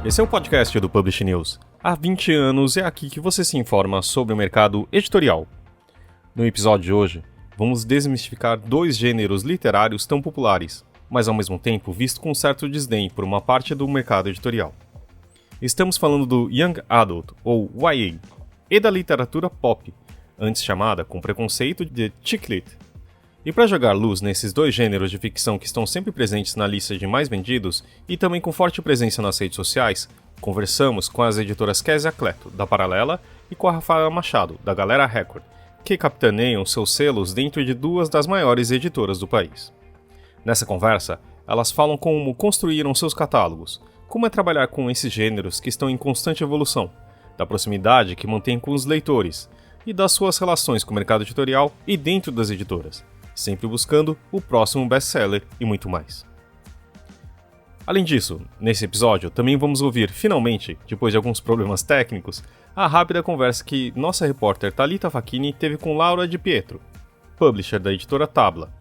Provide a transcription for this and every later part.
Esse é o podcast do Publish News. Há 20 anos é aqui que você se informa sobre o mercado editorial. No episódio de hoje, vamos desmistificar dois gêneros literários tão populares, mas ao mesmo tempo visto com certo desdém por uma parte do mercado editorial. Estamos falando do Young Adult, ou YA, e da literatura pop, antes chamada com preconceito de Chick Lit. E para jogar luz nesses dois gêneros de ficção que estão sempre presentes na lista de mais vendidos e também com forte presença nas redes sociais, conversamos com as editoras Kézia Cleto, da Paralela, e com a Rafaela Machado, da Galera Record, que capitaneiam seus selos dentro de duas das maiores editoras do país. Nessa conversa, elas falam como construíram seus catálogos, como é trabalhar com esses gêneros que estão em constante evolução, da proximidade que mantém com os leitores e das suas relações com o mercado editorial e dentro das editoras, sempre buscando o próximo best-seller e muito mais. Além disso, nesse episódio também vamos ouvir, finalmente, depois de alguns problemas técnicos, a rápida conversa que nossa repórter Thalita Facchini teve com Laura Di Pietro, publisher da editora Tabla.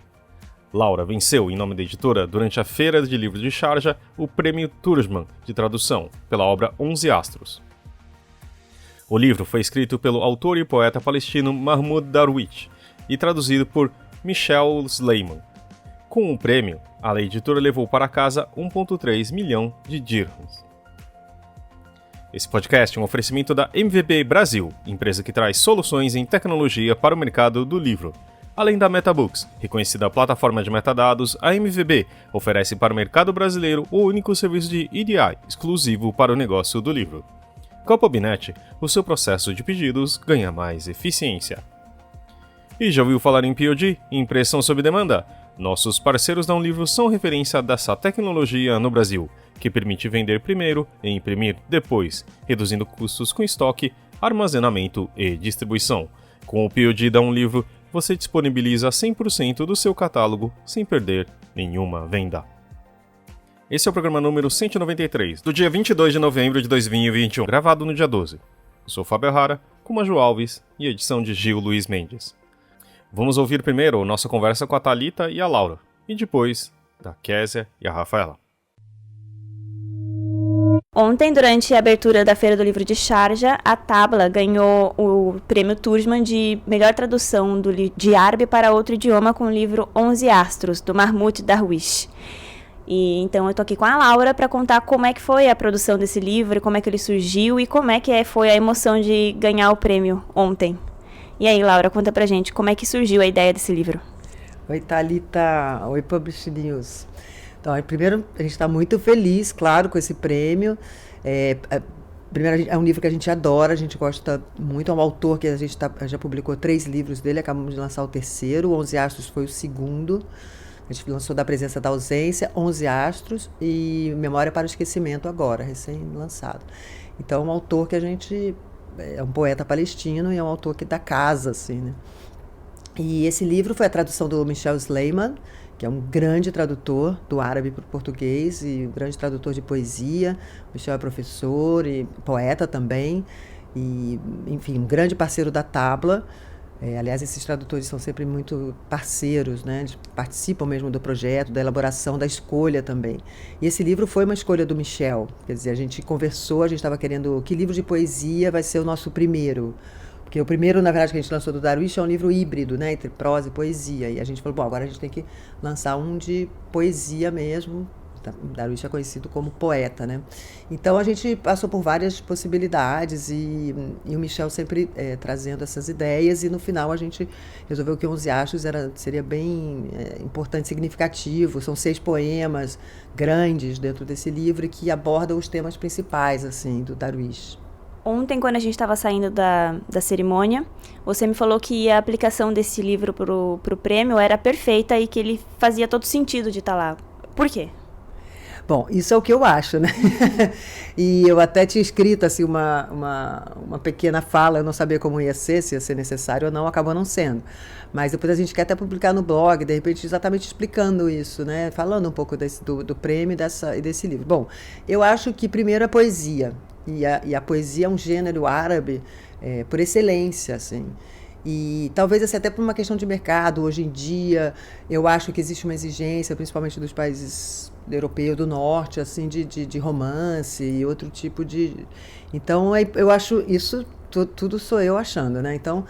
Laura venceu, em nome da editora, durante a Feira de Livros de Sharjah, o Prêmio Turjman de Tradução, pela obra 11 Astros. O livro foi escrito pelo autor e poeta palestino Mahmoud Darwish e traduzido por Michel Sleiman. Com o prêmio, a editora levou para casa 1,3 milhão de dirhams. Esse podcast é um oferecimento da MVB Brasil, empresa que traz soluções em tecnologia para o mercado do livro. Além da MetaBooks, reconhecida plataforma de metadados, a MVB oferece para o mercado brasileiro o único serviço de EDI exclusivo para o negócio do livro. Com a Pubnet, o seu processo de pedidos ganha mais eficiência. E já ouviu falar em POD, Impressão sob demanda? Nossos parceiros da Livro são referência dessa tecnologia no Brasil, que permite vender primeiro e imprimir depois, reduzindo custos com estoque, armazenamento e distribuição. Com o POD da Livro, você disponibiliza 100% do seu catálogo sem perder nenhuma venda. Esse é o programa número 193, do dia 22 de novembro de 2021, gravado no dia 12. Eu sou Fábio Rara, com Maju Alves e edição de Gil Luiz Mendes. Vamos ouvir primeiro nossa conversa com a Thalita e a Laura, e depois da Kézia e a Rafaela. Ontem, durante a abertura da Feira do Livro de Sharjah, a Tabla ganhou o Prêmio Turjman de melhor tradução de árabe para outro idioma com o livro 11 Astros, do Mahmoud Darwish. E então eu tô aqui com a Laura para contar como é que foi a produção desse livro, como é que ele surgiu e como é que foi a emoção de ganhar o prêmio ontem. E aí, Laura, conta pra gente como é que surgiu a ideia desse livro. Oi, Thalita. Oi, Publish News. Então, primeiro, a gente está muito feliz, claro, com esse prêmio. Primeiro, é um livro que a gente adora, a gente gosta muito. É um autor que a gente já publicou 3 livros dele, acabamos de lançar o terceiro. 11 Astros foi o segundo. A gente lançou Da Presença da Ausência, 11 Astros e Memória para o Esquecimento agora, recém-lançado. Então, é um autor que a gente... É um poeta palestino e é um autor da casa, assim, né? E esse livro foi a tradução do Michel Sleiman, que é um grande tradutor do árabe para o português e um grande tradutor de poesia. O Michel é professor e poeta também, e, enfim, um grande parceiro da Tabla. Aliás, esses tradutores são sempre muito parceiros, né? Participam mesmo do projeto, da elaboração, da escolha também. E esse livro foi uma escolha do Michel. Quer dizer, a gente conversou, a gente estava querendo que livro de poesia vai ser o nosso primeiro. Porque o primeiro, na verdade, que a gente lançou do Darwish é um livro híbrido, né? Entre prosa e poesia. E a gente falou, bom, agora a gente tem que lançar um de poesia mesmo. Darwish é conhecido como poeta, né? Então a gente passou por várias possibilidades e o Michel sempre trazendo essas ideias, e no final a gente resolveu que 11 Astros seria bem importante, significativo. São 6 poemas grandes dentro desse livro que abordam os temas principais, assim, do Darwish. Ontem, quando a gente estava saindo da cerimônia, você me falou que a aplicação desse livro pro prêmio era perfeita e que ele fazia todo sentido de estar lá. Por quê? Bom, isso é o que eu acho, né? E eu até tinha escrito assim, uma pequena fala, eu não sabia como ia ser, se ia ser necessário ou não, acabou não sendo. Mas depois a gente quer até publicar no blog, de repente exatamente explicando isso, né? Falando um pouco do prêmio e desse livro. Bom, eu acho que primeiro a poesia, e a poesia é um gênero árabe por excelência, assim. E talvez assim, até por uma questão de mercado, hoje em dia, eu acho que existe uma exigência, principalmente dos países europeus do norte, assim, de romance e outro tipo de... Então, eu acho isso, tudo sou eu achando, né? Então,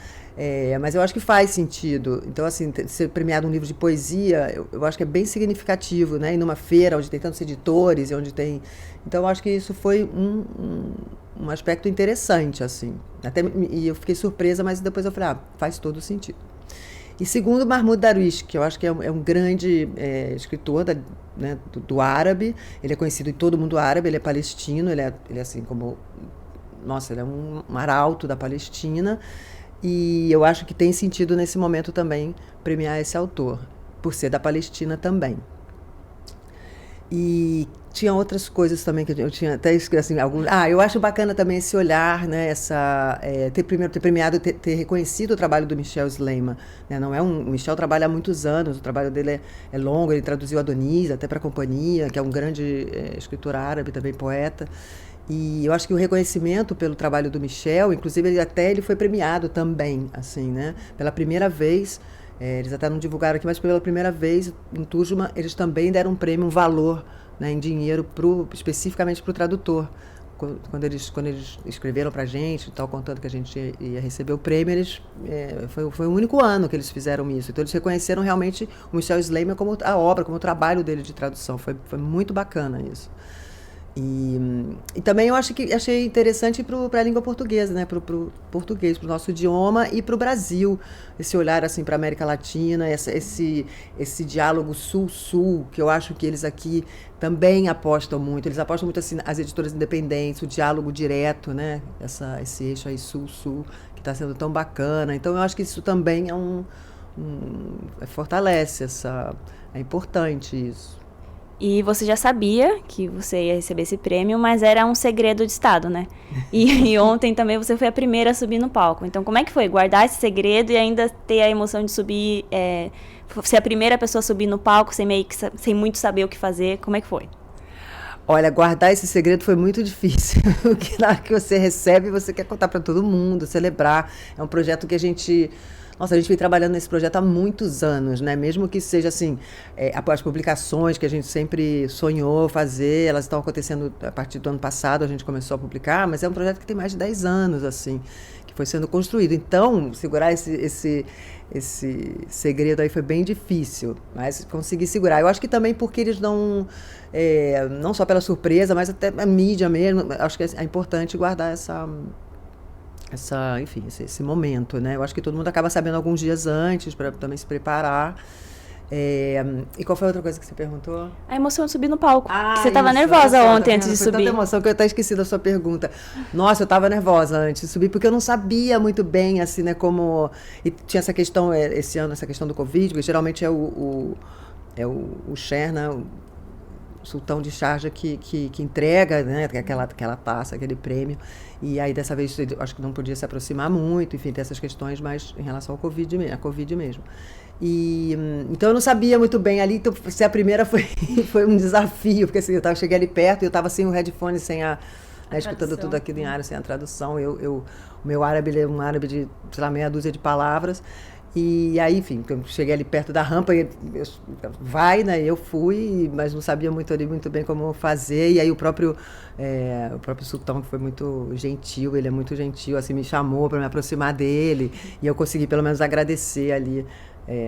mas eu acho que faz sentido. Então, assim, ser premiado um livro de poesia, eu acho que é bem significativo, né? E numa feira onde tem tantos editores, e onde tem... Então, eu acho que isso foi um aspecto interessante, assim. E eu fiquei surpresa, mas depois eu falei, faz todo sentido. E segundo, Mahmoud Darwish, que eu acho que é um grande escritor né, do árabe. Ele é conhecido em todo mundo árabe, ele é palestino, ele é assim como... Nossa, ele é um arauto da Palestina. E eu acho que tem sentido nesse momento também premiar esse autor, por ser da Palestina também. E tinha outras coisas também que eu tinha até escrito assim, alguns. Eu acho bacana também esse olhar, né, ter premiado, ter reconhecido o trabalho do Michel Sleiman, né? Não é o Michel trabalha há muitos anos, o trabalho dele é longo, ele traduziu Adonis até para a Companhia, que é um grande escritor árabe, também poeta. E eu acho que o reconhecimento pelo trabalho do Michel, inclusive ele foi premiado também, assim, né? Pela primeira vez. Eles até não divulgaram aqui, mas pela primeira vez em Turma eles também deram um prêmio, um valor, né, em dinheiro especificamente para o tradutor. Quando eles escreveram para a gente, contando que a gente ia receber o prêmio, foi o único ano que eles fizeram isso. Então eles reconheceram realmente o Michel Sleiman como a obra, como o trabalho dele de tradução. Foi muito bacana isso. E também eu achei interessante para a língua portuguesa, né? Para o português, para o nosso idioma e para o Brasil, esse olhar assim para a América Latina, esse diálogo sul-sul, que eu acho que eles aqui também apostam muito. Eles apostam muito assim, as editoras independentes, o diálogo direto, né? Esse eixo aí sul-sul, que está sendo tão bacana. Então eu acho que isso também fortalece é importante isso. E você já sabia que você ia receber esse prêmio, mas era um segredo de Estado, né? E ontem também você foi a primeira a subir no palco. Então, como é que foi guardar esse segredo e ainda ter a emoção de subir, ser a primeira pessoa a subir no palco sem sem muito saber o que fazer? Como é que foi? Olha, guardar esse segredo foi muito difícil, porque na hora que você recebe, você quer contar para todo mundo, celebrar. É um projeto que a gente vem trabalhando nesse projeto há muitos anos, né? Mesmo que seja assim, as publicações que a gente sempre sonhou fazer, elas estão acontecendo a partir do ano passado, a gente começou a publicar, mas é um projeto que tem mais de 10 anos, assim, que foi sendo construído. Então, segurar esse segredo aí foi bem difícil, mas consegui segurar. Eu acho que também porque eles não só pela surpresa, mas até a mídia mesmo, acho que é importante guardar enfim, esse momento, né? Eu acho que todo mundo acaba sabendo alguns dias antes para também se preparar. E qual foi a outra coisa que você perguntou? A emoção de subir no palco. Você estava nervosa ontem antes de subir. Foi tanta emoção que eu até esqueci da sua pergunta. Nossa, eu estava nervosa antes de subir, porque eu não sabia muito bem, assim, né, como... E tinha essa questão, esse ano, essa questão do Covid, porque geralmente é o Sher, né, o sultão de Sharjah que entrega, né, aquela taça, aquele prêmio. E aí, dessa vez, acho que não podia se aproximar muito, enfim, ter essas questões, mas em relação ao Covid mesmo. Então, eu não sabia muito bem ali, então, ser a primeira foi um desafio, porque assim, eu cheguei ali perto e eu estava sem o headphone, escutando tudo aquilo em árabe, sem a tradução. O meu árabe é um árabe de, sei lá, meia dúzia de palavras. E aí, enfim, eu cheguei ali perto da rampa, né? Eu fui, mas não sabia muito bem como fazer. E aí o próprio sultão, que foi muito gentil, ele é muito gentil, assim, me chamou para me aproximar dele. E eu consegui pelo menos agradecer ali.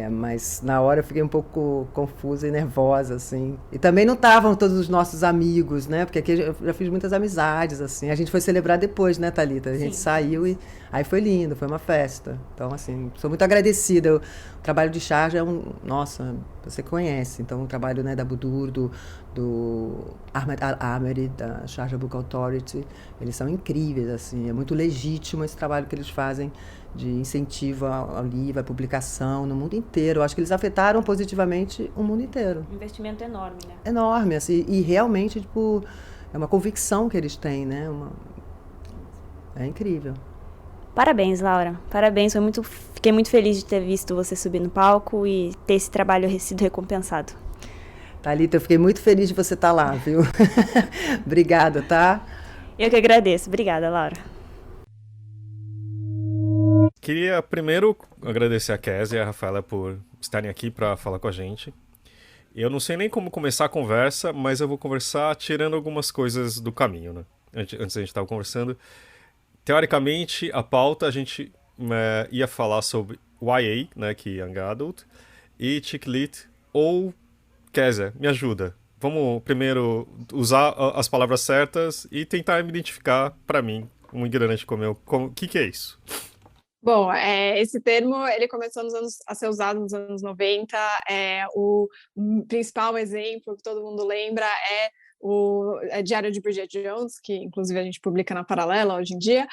Mas na hora eu fiquei um pouco confusa e nervosa, assim. E também não estavam todos os nossos amigos, né? Porque aqui eu já fiz muitas amizades, assim. A gente foi celebrar depois, né, Thalita? A gente saiu e aí foi lindo, foi uma festa. Então, assim, sou muito agradecida. O trabalho de Sharjah nossa, você conhece. Então, o trabalho, né, da Budur, do Ahmed Al-Ameri, da Sharjah Book Authority, eles são incríveis, assim. É muito legítimo esse trabalho que eles fazem de incentivo ao livro, à publicação no mundo inteiro. Eu acho que eles afetaram positivamente o mundo inteiro. Um investimento enorme, né? Enorme, assim, e realmente, tipo, é uma convicção que eles têm, né? É incrível. Parabéns, Laura. Parabéns, fiquei muito feliz de ter visto você subir no palco e ter esse trabalho sido recompensado. Thalita, eu fiquei muito feliz de você estar lá, viu? Obrigada, tá? Eu que agradeço. Obrigada, Laura. Queria primeiro agradecer a Kézia e a Rafaela por estarem aqui para falar com a gente. Eu não sei nem como começar a conversa, mas eu vou conversar tirando algumas coisas do caminho, né? Antes a gente estava conversando. Teoricamente, a pauta a gente ia falar sobre YA, né, que é Young Adult, e Chick Lit, ou Kézia, me ajuda. Vamos primeiro usar as palavras certas e tentar me identificar, para mim, um ignorante como eu, o que é isso? Bom, esse termo ele começou a ser usado nos anos 90. O principal exemplo que todo mundo lembra é o Diário de Bridget Jones, que inclusive a gente publica na Paralela hoje em dia,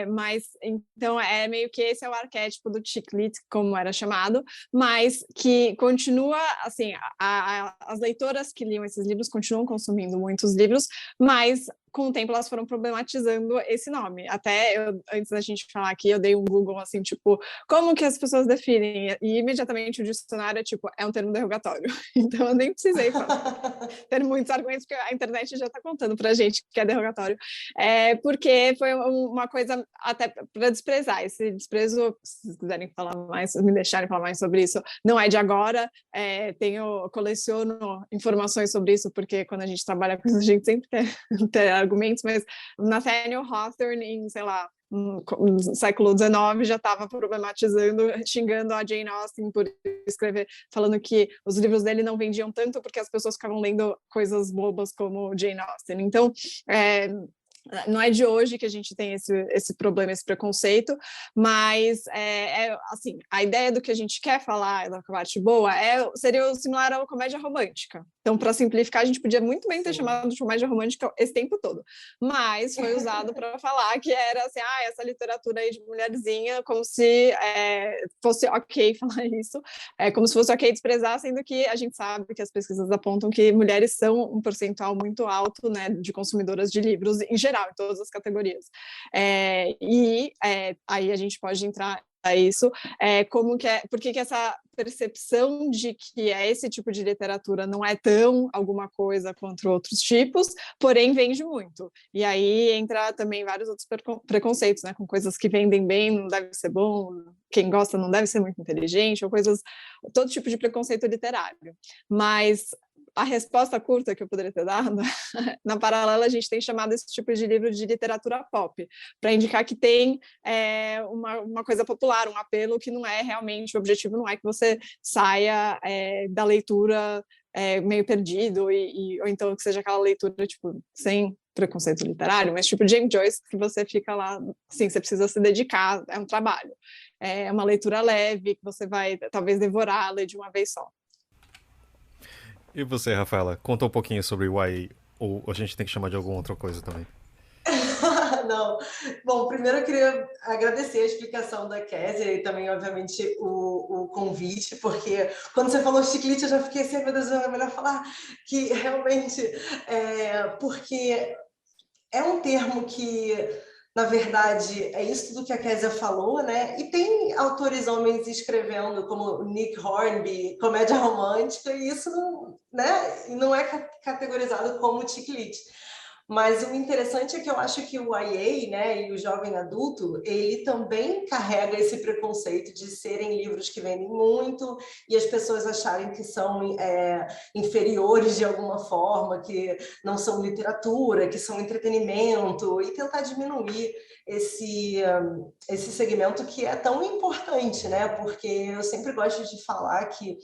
mas então meio que esse é o arquétipo do chick lit, como era chamado, mas que continua, assim, as leitoras que liam esses livros continuam consumindo muitos livros, mas com o tempo elas foram problematizando esse nome. Até antes da gente falar aqui, eu dei um Google, assim, tipo, como que as pessoas definem? E imediatamente o dicionário é, tipo, é um termo derrogatório. Então eu nem precisei ter muitos argumentos, porque a internet já está contando pra gente que é derrogatório. Porque foi uma coisa até para desprezar. Esse desprezo, se vocês quiserem falar mais, me deixarem falar mais sobre isso, não é de agora. Coleciono informações sobre isso, porque quando a gente trabalha com isso, a gente sempre quer ter argumentos, mas Nathaniel Hawthorne, em, sei lá, no século XIX, já estava problematizando, xingando a Jane Austen por escrever, falando que os livros dele não vendiam tanto porque as pessoas ficavam lendo coisas bobas como Jane Austen. Então, não é de hoje que a gente tem esse problema, esse preconceito, mas assim, a ideia do que a gente quer falar da parte boa seria similar à comédia romântica. Então, para simplificar, a gente podia muito bem ter chamado de comédia romântica esse tempo todo, mas foi usado para falar que era assim, essa literatura aí de mulherzinha, como se fosse ok falar isso, como se fosse ok desprezar, sendo que a gente sabe que as pesquisas apontam que mulheres são um percentual muito alto, né, de consumidoras de livros em geral, em todas as categorias. Aí a gente pode entrar a isso, por que essa percepção de que esse tipo de literatura não é tão alguma coisa quanto outros tipos, porém vende muito. E aí entra também vários outros preconceitos, né, com coisas que vendem bem, não deve ser bom, quem gosta não deve ser muito inteligente, ou todo tipo de preconceito literário. Mas a resposta curta que eu poderia ter dado, na Paralela a gente tem chamado esse tipo de livro de literatura pop, para indicar que tem uma coisa popular, um apelo que não é realmente, o objetivo não é que você saia da leitura meio perdido, ou então que seja aquela leitura tipo, sem preconceito literário, mas tipo James Joyce, que você fica lá, assim, você precisa se dedicar, é um trabalho. É uma leitura leve, que você vai talvez devorar, ler de uma vez só. E você, Rafaela, conta um pouquinho sobre o YA, ou a gente tem que chamar de alguma outra coisa também? Não. Bom, primeiro eu queria agradecer a explicação da Kézia e também, obviamente, o convite, porque quando você falou chiclete, eu já fiquei assim, meu Deus, é melhor falar que realmente porque é um termo que, na verdade, é isso tudo que a Kézia falou, né? E tem autores homens escrevendo, como Nick Hornby, comédia romântica, e isso não é categorizado como chiclete. Mas o interessante é que eu acho que o YA, né, e o jovem adulto, ele também carrega esse preconceito de serem livros que vendem muito e as pessoas acharem que são inferiores de alguma forma, que não são literatura, que são entretenimento, e tentar diminuir esse segmento que é tão importante, né? Porque eu sempre gosto de falar que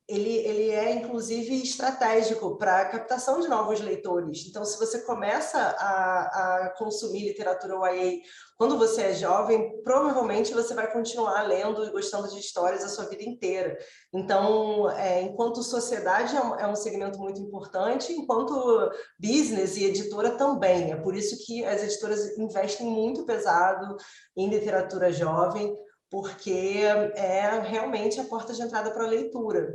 ele é, inclusive, estratégico para a captação de novos leitores. Então, se você começa a consumir literatura YA quando você é jovem, provavelmente você vai continuar lendo e gostando de histórias a sua vida inteira. Então, enquanto sociedade é um segmento muito importante, enquanto business e editora também. É por isso que as editoras investem muito pesado em literatura jovem, porque é realmente a porta de entrada para a leitura.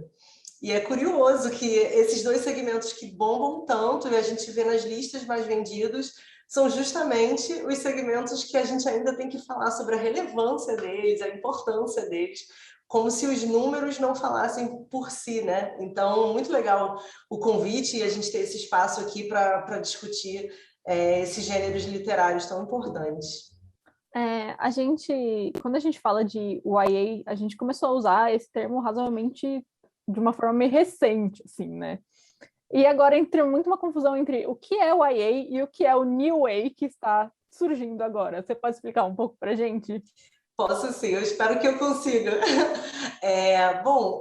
E é curioso que esses dois segmentos que bombam tanto e a gente vê nas listas mais vendidos são justamente os segmentos que a gente ainda tem que falar sobre a relevância deles, a importância deles, como se os números não falassem por si, né? Então, muito legal o convite e a gente ter esse espaço aqui para discutir esses gêneros literários tão importantes. Quando a gente fala de YA, a gente começou a usar esse termo razoavelmente de uma forma meio recente, assim, né? E agora entra muito uma confusão entre o que é o YA e o que é o New Way que está surgindo agora. Você pode explicar um pouco pra gente? Posso sim, eu espero que eu consiga. Bom,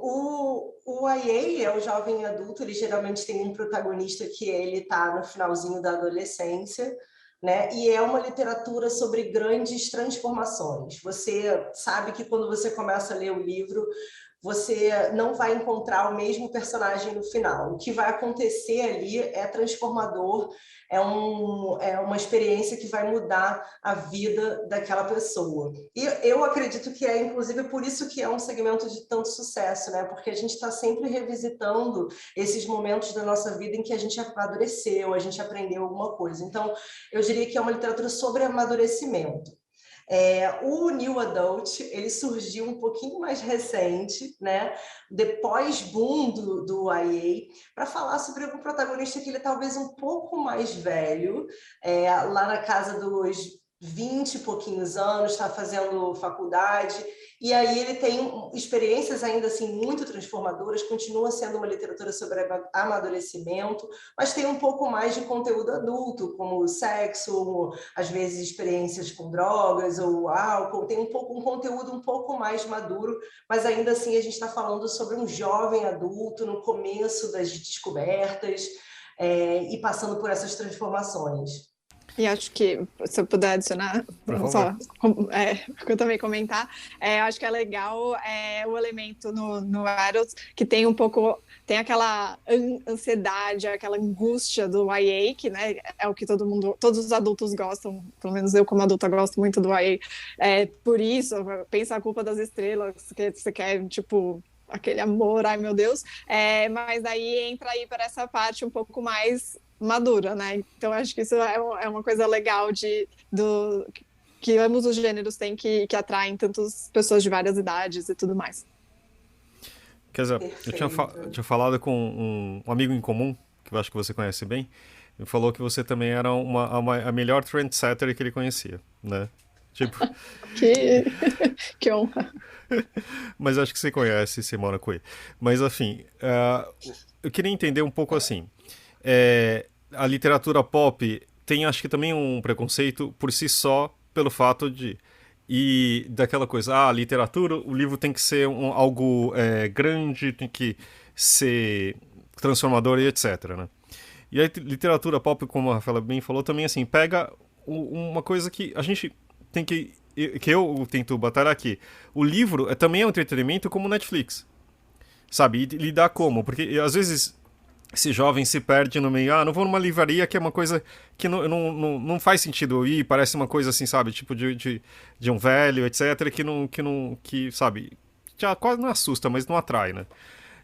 o YA é o jovem adulto, ele geralmente tem um protagonista que ele está no finalzinho da adolescência, né? E é uma literatura sobre grandes transformações. Você sabe que quando você começa a ler o livro, você não vai encontrar o mesmo personagem no final. O que vai acontecer ali é transformador, é uma experiência que vai mudar a vida daquela pessoa. E eu acredito que é, inclusive, por isso que é um segmento de tanto sucesso, né? Porque a gente está sempre revisitando esses momentos da nossa vida em que a gente amadureceu, a gente aprendeu alguma coisa. Então, eu diria que é uma literatura sobre amadurecimento. O New Adult, ele surgiu um pouquinho mais recente, né? Depois boom do YA, para falar sobre um protagonista que ele é talvez um pouco mais velho, lá na casa dos 20 e pouquinhos anos, está fazendo faculdade, e aí ele tem experiências ainda assim muito transformadoras, continua sendo uma literatura sobre amadurecimento, mas tem um pouco mais de conteúdo adulto, como sexo, às vezes experiências com drogas ou álcool, tem um conteúdo um pouco mais maduro, mas ainda assim a gente está falando sobre um jovem adulto no começo das descobertas e passando por essas transformações. E acho que, se eu puder adicionar, eu também comentar, acho que é legal o elemento no Adults, que tem tem aquela ansiedade, aquela angústia do YA, que, né, é o que todos os adultos gostam, pelo menos eu como adulta gosto muito do YA, por isso, pensa a culpa das estrelas, que você quer, tipo, aquele amor, ai meu Deus, mas daí entra aí para essa parte um pouco mais madura, né? Então acho que isso é uma coisa legal que ambos os gêneros têm que atraem tantas pessoas de várias idades e tudo mais. Quer dizer, eu tinha falado com um amigo em comum, que eu acho que você conhece bem, ele falou que você também era a melhor trendsetter que ele conhecia, né? Tipo... que honra. Mas acho que você conhece Simona Coe. Mas, enfim, eu queria entender um pouco assim. A literatura pop tem, acho que também um preconceito por si só, pelo fato de... E daquela coisa, a literatura, o livro tem que ser algo grande, tem que ser transformador e etc, né? E a literatura pop, como a Rafaela bem falou, também assim, pega uma coisa que a gente tem que eu tento batalhar aqui. O livro também é um entretenimento como Netflix, sabe? E lidar como? Porque às vezes esse jovem se perde no meio, não vou numa livraria, que é uma coisa que não faz sentido ir, parece uma coisa assim, sabe? Tipo de um velho, etc, que sabe, já quase não assusta, mas não atrai, né?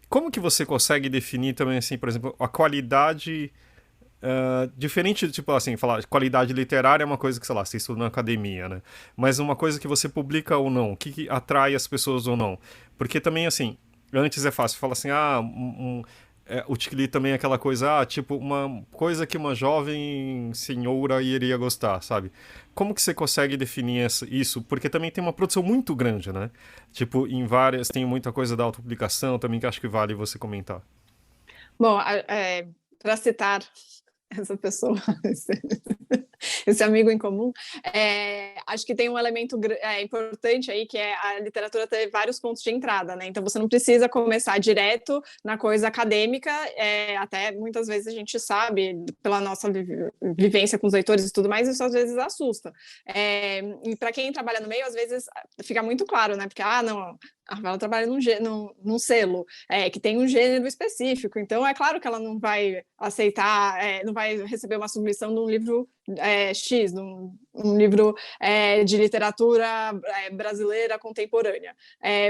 Como que você consegue definir também, assim, por exemplo, a qualidade... diferente de, tipo assim, falar qualidade literária é uma coisa que, sei lá, você estuda na academia, né? Mas uma coisa que você publica ou não, o que atrai as pessoas ou não. Porque também, assim, antes é fácil, fala assim, o Tikli também é aquela coisa, tipo, uma coisa que uma jovem senhora iria gostar, sabe? Como que você consegue definir isso? Porque também tem uma produção muito grande, né? Tipo, tem muita coisa da autopublicação também que acho que vale você comentar. Bom, para citar essa pessoa, esse amigo em comum, acho que tem um elemento importante aí, que é a literatura ter vários pontos de entrada, né? Então você não precisa começar direto na coisa acadêmica, até muitas vezes a gente sabe, pela nossa vivência com os leitores e tudo mais, isso às vezes assusta. E para quem trabalha no meio, às vezes fica muito claro, né? Porque, não... Ela trabalha num selo que tem um gênero específico, então é claro que ela não vai aceitar, não vai receber uma submissão de um livro X, um livro de literatura brasileira contemporânea.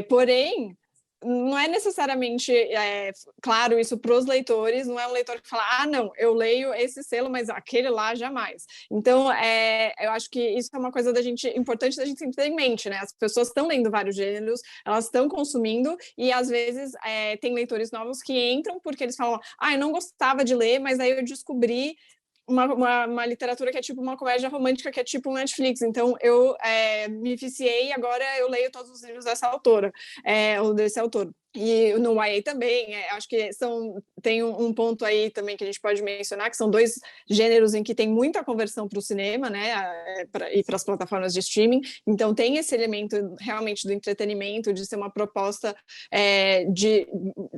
Porém, não é necessariamente claro isso para os leitores, não é um leitor que fala, não, eu leio esse selo, mas aquele lá jamais. Então, eu acho que isso é uma coisa importante da gente sempre ter em mente, né? As pessoas estão lendo vários gêneros, elas estão consumindo, e às vezes tem leitores novos que entram porque eles falam, eu não gostava de ler, mas aí eu descobri uma literatura que é tipo uma comédia romântica, que é tipo um Netflix. Então, eu me viciei e agora eu leio todos os livros dessa autora, ou desse autor. E no YA também, acho que tem um ponto aí também que a gente pode mencionar, que são 2 gêneros em que tem muita conversão para o cinema, né, e para as plataformas de streaming. Então, tem esse elemento realmente do entretenimento, de ser uma proposta de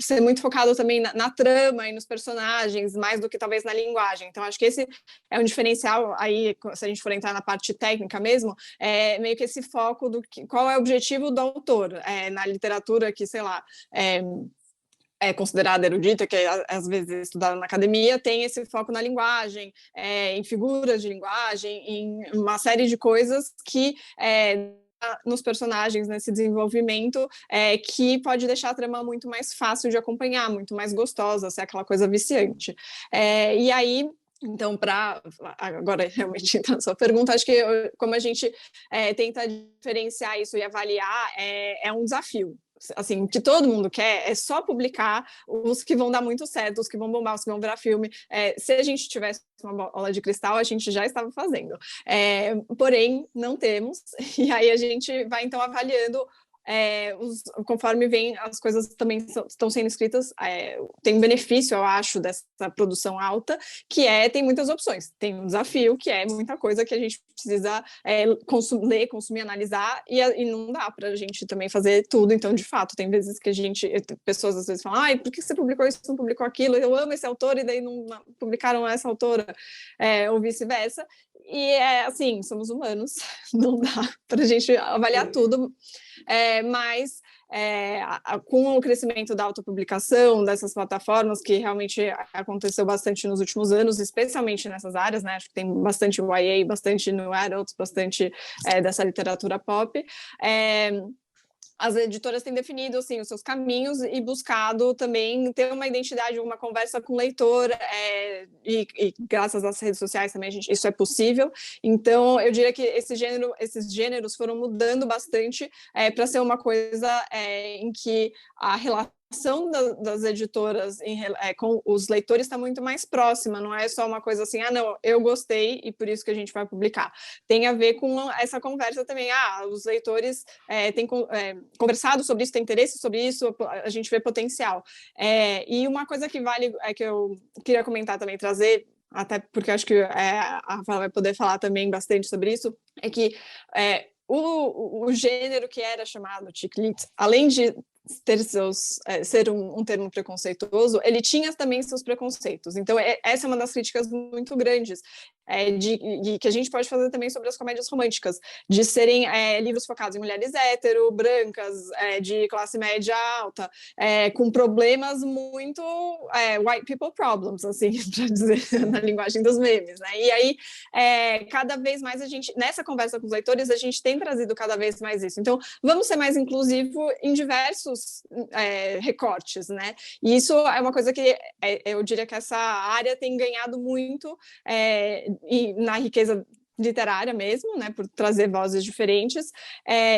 ser muito focado também na trama e nos personagens, mais do que talvez na linguagem. Então, acho que esse é um diferencial aí, se a gente for entrar na parte técnica mesmo, meio que esse foco qual é o objetivo do autor na literatura que, sei lá, é considerada erudita, que às vezes é estudada na academia, tem esse foco na linguagem, em figuras de linguagem, em uma série de coisas que nos personagens, nesse desenvolvimento, que pode deixar a trama muito mais fácil de acompanhar, muito mais gostosa, ser aquela coisa viciante. E aí, então, para agora realmente entrar na sua pergunta, acho que como a gente tenta diferenciar isso e avaliar, é um desafio. Assim, o que todo mundo quer é só publicar os que vão dar muito certo, os que vão bombar, os que vão virar filme. Se a gente tivesse uma bola de cristal, a gente já estava fazendo. Porém, não temos, e aí a gente vai então avaliando conforme vem, as coisas também estão sendo escritas, tem um benefício, eu acho, dessa produção alta, que tem muitas opções, tem um desafio, que é muita coisa que a gente precisa ler, consumir, analisar, e não dá para a gente também fazer tudo. Então, de fato, tem vezes que pessoas às vezes falam, por que você publicou isso, não publicou aquilo, eu amo esse autor, e daí não publicaram essa autora, ou vice-versa. E assim, somos humanos, não dá para a gente avaliar tudo, mas com o crescimento da autopublicação, dessas plataformas, que realmente aconteceu bastante nos últimos anos, especialmente nessas áreas, né? Acho que tem bastante YA, bastante no adults, bastante dessa literatura pop. As editoras têm definido assim, os seus caminhos e buscado também ter uma identidade, uma conversa com o leitor, e graças às redes sociais também isso é possível. Então, eu diria que esses gêneros foram mudando bastante para ser uma coisa em que a relação das editoras com os leitores está muito mais próxima, não é só uma coisa assim, não, eu gostei e por isso que a gente vai publicar. Tem a ver com essa conversa também, os leitores têm conversado sobre isso, têm interesse sobre isso, a gente vê potencial. E uma coisa que vale, que eu queria comentar também, trazer, até porque acho que a Rafaela vai poder falar também bastante sobre isso, é que o gênero que era chamado chick lit, além de ser um termo preconceituoso, ele tinha também seus preconceitos. Então, essa é uma das críticas muito grandes que a gente pode fazer também sobre as comédias românticas, de serem livros focados em mulheres hétero, brancas, de classe média alta, com problemas muito white people problems, assim, para dizer na linguagem dos memes, né? E aí, cada vez mais nessa conversa com os leitores, a gente tem trazido cada vez mais isso. Então, vamos ser mais inclusivo em diversos recortes, né? E isso é uma coisa que eu diria que essa área tem ganhado muito e na riqueza literária mesmo, né, por trazer vozes diferentes,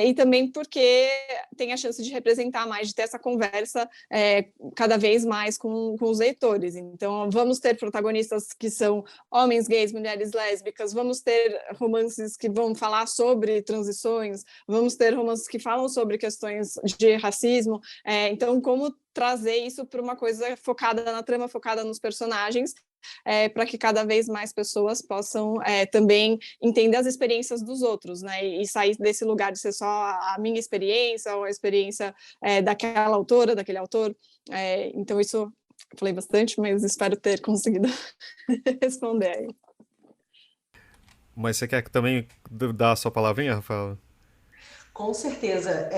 e também porque tem a chance de representar mais, de ter essa conversa cada vez mais com os leitores. Então, vamos ter protagonistas que são homens gays, mulheres lésbicas, vamos ter romances que vão falar sobre transições, vamos ter romances que falam sobre questões de racismo. Então, como trazer isso para uma coisa focada na trama, focada nos personagens, para que cada vez mais pessoas possam também entender as experiências dos outros, né? E sair desse lugar de ser só a minha experiência ou a experiência daquela autora, daquele autor. Então, isso eu falei bastante, mas espero ter conseguido responder aí. Mas você quer também dar a sua palavrinha, Rafaela? Com certeza.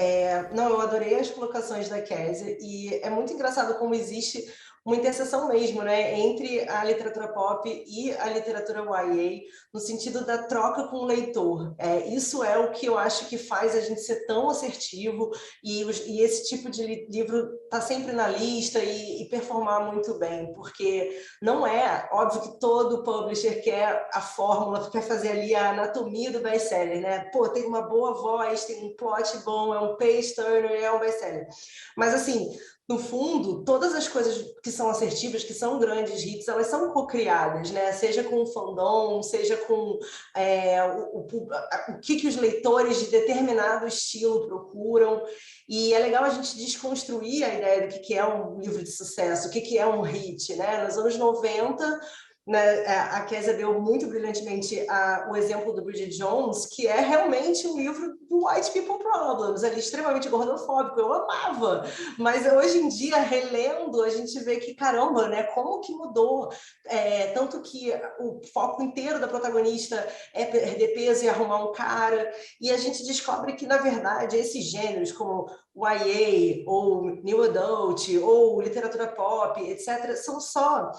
Não, eu adorei as colocações da Kézia, e é muito engraçado como existe uma interseção mesmo, né, entre a literatura pop e a literatura YA, no sentido da troca com o leitor. Isso é o que eu acho que faz a gente ser tão assertivo, e esse tipo de livro está sempre na lista e performar muito bem, porque não é óbvio que todo publisher quer a fórmula, quer fazer ali a anatomia do best-seller, né? Pô, tem uma boa voz, tem um plot bom, é um page turner, é um best-seller. Mas assim, no fundo, todas as coisas que são assertivas, que são grandes hits, elas são co-criadas, né? Seja com o fandom, seja com o que os leitores de determinado estilo procuram. E é legal a gente desconstruir a ideia do que é um livro de sucesso, o que é um hit, né? Nos anos 90, né, a Kézia deu muito brilhantemente o exemplo do Bridget Jones, que é realmente um livro do White People Problems, ali, extremamente gordofóbico, eu amava, mas hoje em dia, relendo, a gente vê que, caramba, né, como que mudou, tanto que o foco inteiro da protagonista é perder peso e arrumar um cara, e a gente descobre que, na verdade, esses gêneros, como YA, ou New Adult, ou literatura pop, etc., são só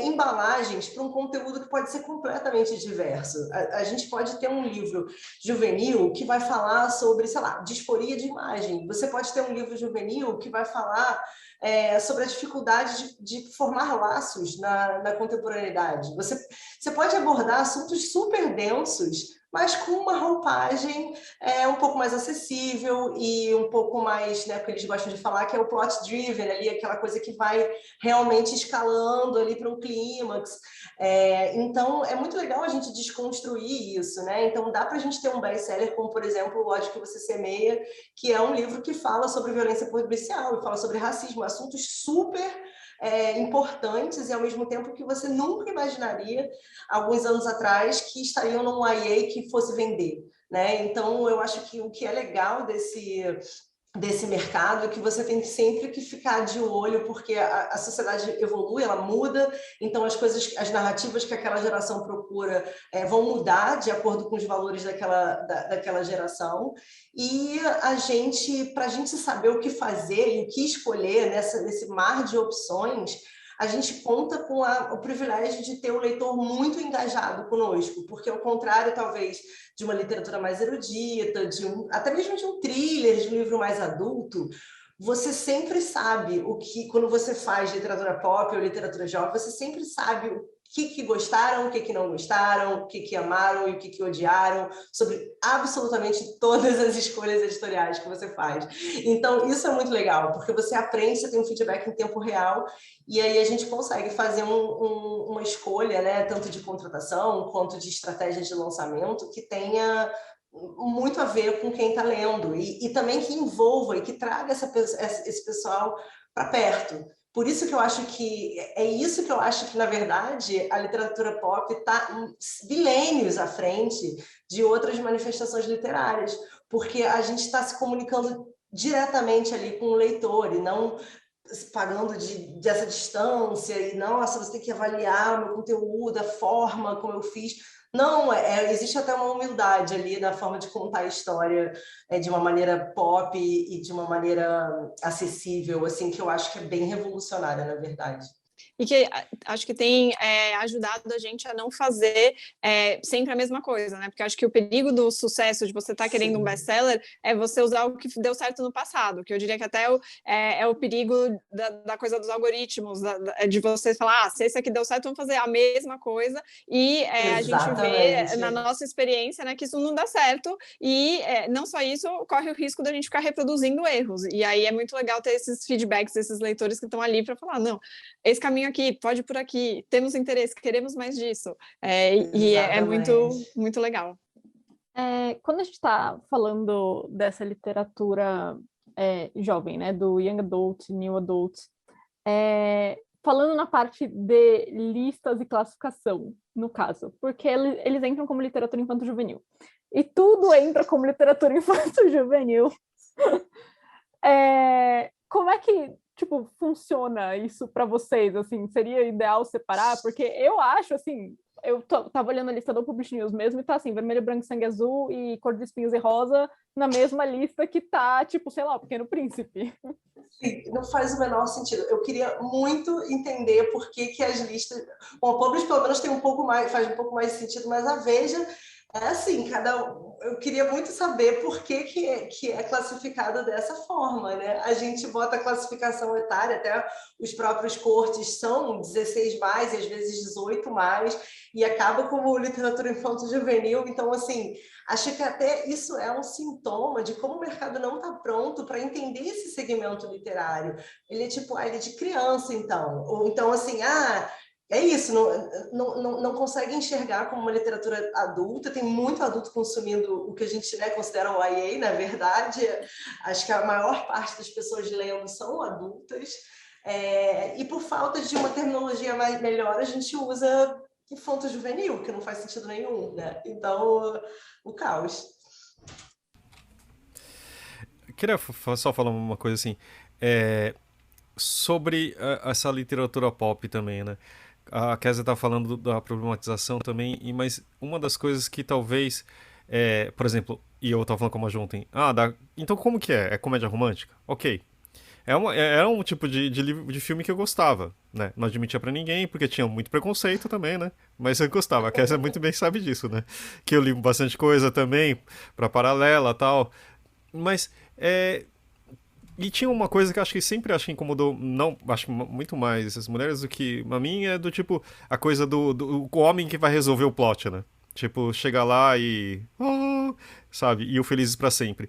embalagens para um conteúdo que pode ser completamente diverso. A gente pode ter um livro juvenil que vai falar sobre, sei lá, disforia de imagem. Você pode ter um livro juvenil que vai falar sobre a dificuldade de formar laços na contemporaneidade. Você pode abordar assuntos super densos, mas com uma roupagem um pouco mais acessível e um pouco mais, né, porque eles gostam de falar que é o plot driven ali, aquela coisa que vai realmente escalando ali para um clímax. Então, é muito legal a gente desconstruir isso, né? Então, dá para a gente ter um best-seller como, por exemplo, O Ódio que Você Semeia, que é um livro que fala sobre violência policial e fala sobre racismo, assuntos super importantes e ao mesmo tempo que você nunca imaginaria alguns anos atrás que estariam num YA que fosse vender, né? Então eu acho que o que é legal desse mercado é que você tem sempre que ficar de olho, porque a sociedade evolui, ela muda, então as narrativas que aquela geração procura vão mudar de acordo com os valores daquela geração, e para a gente saber o que fazer e o que escolher nesse mar de opções, a gente conta com o privilégio de ter um leitor muito engajado conosco, porque ao contrário, talvez, de uma literatura mais erudita, até mesmo de um thriller, de um livro mais adulto, você sempre sabe quando você faz literatura pop ou literatura jovem, você sempre sabe o que gostaram, o que não gostaram, o que amaram e o que odiaram, sobre absolutamente todas as escolhas editoriais que você faz. Então, isso é muito legal, porque você aprende, você tem um feedback em tempo real, e aí a gente consegue fazer uma escolha, né, tanto de contratação quanto de estratégia de lançamento, que tenha muito a ver com quem está lendo, e também que envolva e que traga esse pessoal para perto. Por isso que eu acho que, na verdade, a literatura pop está milênios à frente de outras manifestações literárias, porque a gente está se comunicando diretamente ali com o leitor e não pagando dessa distância e, nossa, você tem que avaliar o meu conteúdo, a forma como eu fiz. Não, existe até uma humildade ali na forma de contar a história de uma maneira pop e de uma maneira acessível, assim, que eu acho que é bem revolucionária, na verdade. E que acho que tem ajudado a gente a não fazer sempre a mesma coisa, né? Porque acho que o perigo do sucesso de você estar querendo um best-seller é você usar o que deu certo no passado, que eu diria que até é o perigo da coisa dos algoritmos, de você falar, se esse aqui deu certo, vamos fazer a mesma coisa, e a gente vê na nossa experiência, né, que isso não dá certo, e não só isso, corre o risco da gente ficar reproduzindo erros, e aí é muito legal ter esses feedbacks, esses leitores que estão ali para falar, não, esse caminho aqui, pode ir por aqui, temos interesse, queremos mais disso. E é muito, muito legal. Quando a gente está falando dessa literatura jovem, né, do Young Adult, New Adult, falando na parte de listas e classificação, no caso, porque eles entram como literatura infanto-juvenil. E tudo entra como literatura infanto-juvenil. Como é que funciona isso para vocês? Assim, seria ideal separar? Porque eu acho, assim, eu tava olhando a lista do Publish News mesmo e tá assim, vermelho, branco, sangue azul e cor de espinhos e rosa na mesma lista que tá, sei lá, o Pequeno Príncipe. Sim, não faz o menor sentido. Eu queria muito entender por que as listas... Bom, a Publish pelo menos faz um pouco mais de sentido, mas a Veja É assim, eu queria muito saber por que é classificado dessa forma, né? A gente bota a classificação etária, até os próprios cortes são 16 mais e às vezes 18 mais, e acaba como literatura infanto-juvenil. Então, assim, acho que até isso é um sintoma de como o mercado não está pronto para entender esse segmento literário. Ele é tipo, ele é de criança, então. Ou então, assim, é isso, não consegue enxergar como uma literatura adulta, tem muito adulto consumindo o que a gente, né, considera o YA, na verdade, acho que a maior parte das pessoas lendo são adultas, e por falta de uma terminologia melhor, a gente usa infanto-juvenil, que não faz sentido nenhum, né? Então, o caos. Eu queria só falar uma coisa assim, sobre essa literatura pop também, né? A Kézia tá falando da problematização também, mas uma das coisas que talvez, por exemplo, e eu tava falando com a Ju ontem, então como que é? É comédia romântica? Ok. É um tipo de filme que eu gostava, né? Não admitia pra ninguém, porque tinha muito preconceito também, né? Mas eu gostava. A Kézia muito bem sabe disso, né? Que eu li bastante coisa também, pra paralela e tal. Mas, e tinha uma coisa que eu acho que sempre acho que incomodou, não, acho muito mais as mulheres do que a minha, é do tipo, a coisa do homem que vai resolver o plot, né? Tipo, chega lá e. Oh, sabe? E o Felizes pra Sempre.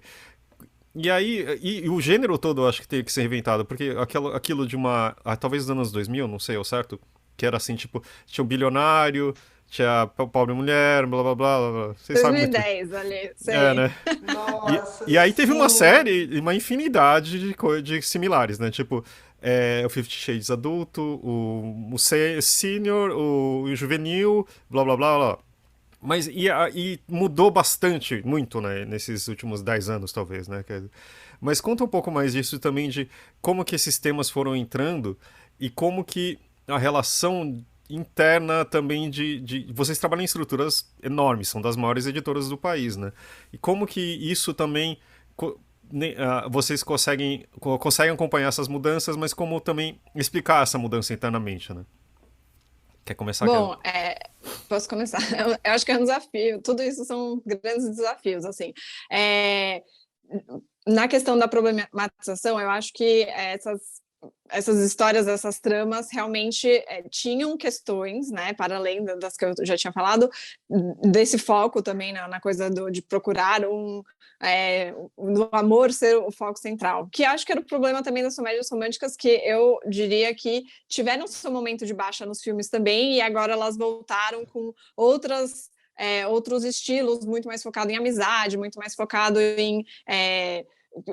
E aí, e o gênero todo eu acho que teve que ser reinventado, porque aquilo de uma. Talvez dos anos 2000, não sei ao certo, que era assim, tipo, tinha o bilionário, tinha a pobre mulher, blá blá blá blá. Vocês sabem muito. 2010 ali, sei. Né? Nossa, E aí teve uma sim. série, uma infinidade de similares, né? Tipo, o Fifty Shades adulto, o senior, o juvenil, blá blá blá blá. Mas e mudou bastante, muito, né? Nesses últimos 10 anos, talvez, né? Mas conta um pouco mais disso também, de como que esses temas foram entrando e como que a relação interna também vocês trabalham em estruturas enormes, são das maiores editoras do país, né? E como que isso também vocês conseguem acompanhar essas mudanças, mas como também explicar essa mudança internamente, né? Quer começar? Bom, posso começar? Eu acho que é um desafio. Tudo isso são grandes desafios, assim. Na questão da problematização, eu acho que essas histórias, essas tramas realmente tinham questões, né, para além das que eu já tinha falado, desse foco também na coisa de procurar do amor ser o foco central, que acho que era o problema também das comédias românticas, que eu diria que tiveram seu momento de baixa nos filmes também, e agora elas voltaram com outros estilos, muito mais focado em amizade, muito mais focado em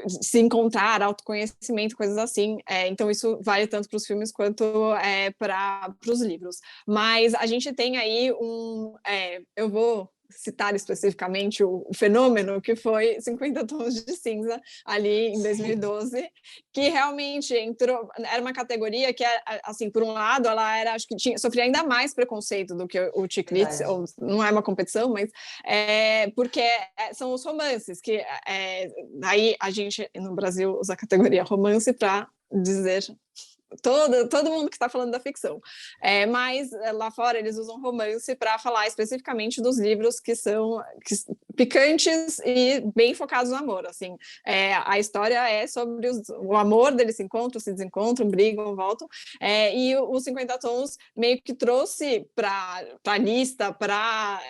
se encontrar, autoconhecimento, coisas assim. Então isso vale tanto para os filmes quanto para os livros. Mas a gente tem aí eu vou citar especificamente o fenômeno que foi 50 Tons de Cinza, ali em 2012, que realmente era uma categoria que, assim, por um lado, ela era, acho que sofria ainda mais preconceito do que o Chiclete, ou não é uma competição, mas porque são os romances, que aí a gente, no Brasil, usa a categoria romance para dizer todo mundo que está falando da ficção. Mas lá fora eles usam romance para falar especificamente dos livros que são picantes e bem focados no amor. Assim, a história é sobre o amor, deles se encontram, se desencontram, brigam, voltam. E os 50 Tons meio que trouxe para a lista, para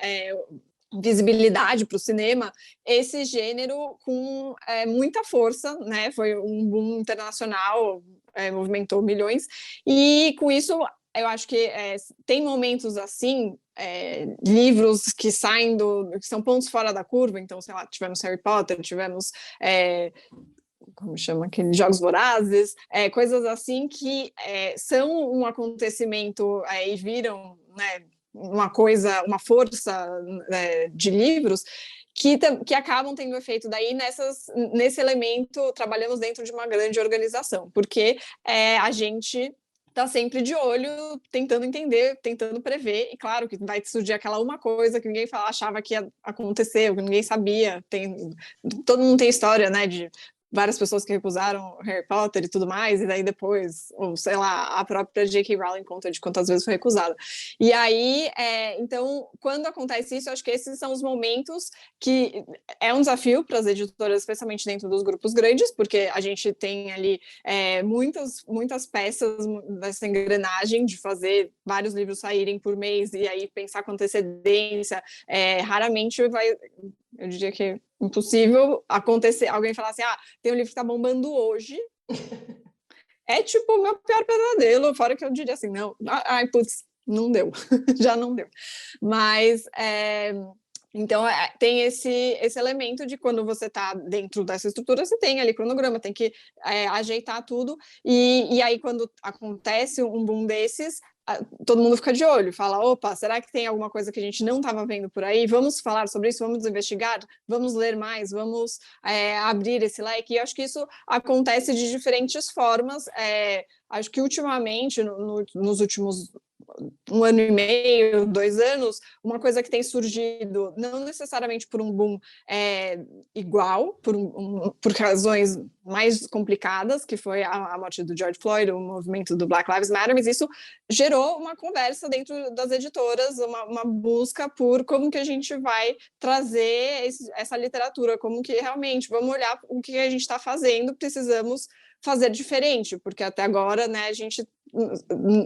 visibilidade para o cinema, esse gênero com muita força, né? Foi um boom internacional, movimentou milhões, e com isso eu acho que tem momentos assim, livros que saem que são pontos fora da curva. Então, sei lá, tivemos Harry Potter, tivemos como chama aqueles Jogos Vorazes, coisas assim que são um acontecimento e viram, né, uma força de livros que acabam tendo efeito daí nesse elemento. Trabalhamos dentro de uma grande organização, porque a gente está sempre de olho, tentando entender, tentando prever, e claro que vai surgir aquela uma coisa que ninguém achava que ia acontecer, que ninguém sabia. Todo mundo tem história, né, de várias pessoas que recusaram Harry Potter e tudo mais, e daí depois, ou sei lá, a própria J.K. Rowling conta de quantas vezes foi recusada. E aí, então, quando acontece isso, eu acho que esses são os momentos que é um desafio para as editoras, especialmente dentro dos grupos grandes, porque a gente tem ali muitas peças dessa engrenagem de fazer vários livros saírem por mês e aí pensar com antecedência, raramente vai, eu diria que é impossível acontecer, alguém falar assim, tem um livro que está bombando hoje, é tipo o meu pior pesadelo, fora que eu diria assim, não, putz, não deu, já não deu, mas então tem esse elemento de quando você está dentro dessa estrutura, você tem ali cronograma, tem que ajeitar tudo, e aí quando acontece um boom desses, todo mundo fica de olho, fala, opa, será que tem alguma coisa que a gente não estava vendo por aí? Vamos falar sobre isso, vamos investigar, vamos ler mais, vamos abrir esse leque, e acho que isso acontece de diferentes formas, acho que ultimamente, nos últimos 1 ano e meio, 2 anos, uma coisa que tem surgido, não necessariamente por um boom igual, por razões mais complicadas, que foi a morte do George Floyd, o movimento do Black Lives Matter, mas isso gerou uma conversa dentro das editoras, uma busca por como que a gente vai trazer essa literatura, como que realmente, vamos olhar o que a gente está fazendo, precisamos fazer diferente, porque até agora, né,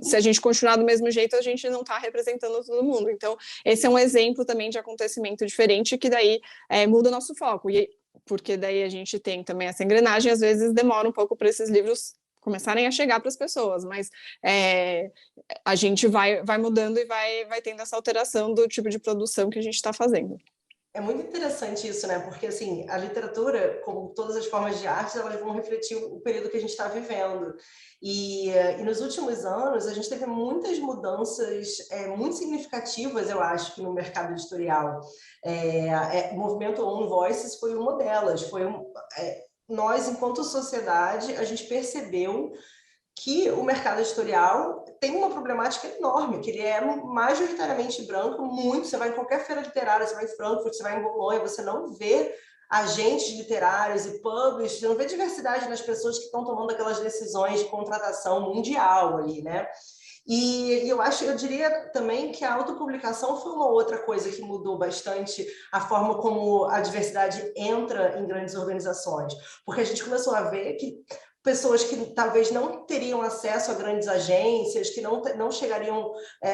se a gente continuar do mesmo jeito, a gente não está representando todo mundo. Então, esse é um exemplo também de acontecimento diferente que daí muda o nosso foco. Porque daí a gente tem também essa engrenagem, às vezes demora um pouco para esses livros começarem a chegar para as pessoas, mas a gente vai mudando e vai tendo essa alteração do tipo de produção que a gente está fazendo. É muito interessante isso, né? Porque, assim, a literatura, como todas as formas de arte, elas vão refletir o período que a gente está vivendo. E nos últimos anos, a gente teve muitas mudanças muito significativas, eu acho, no mercado editorial. O movimento On Voices foi uma delas. Nós, enquanto sociedade, a gente percebeu que o mercado editorial tem uma problemática enorme, que ele é majoritariamente branco, você vai em qualquer feira literária, você vai em Frankfurt, você vai em Bolonha, você não vê agentes literários e publishers, você não vê diversidade nas pessoas que estão tomando aquelas decisões de contratação mundial ali, né? E eu diria também que a autopublicação foi uma outra coisa que mudou bastante a forma como a diversidade entra em grandes organizações, porque a gente começou a ver que pessoas que talvez não teriam acesso a grandes agências, que não chegariam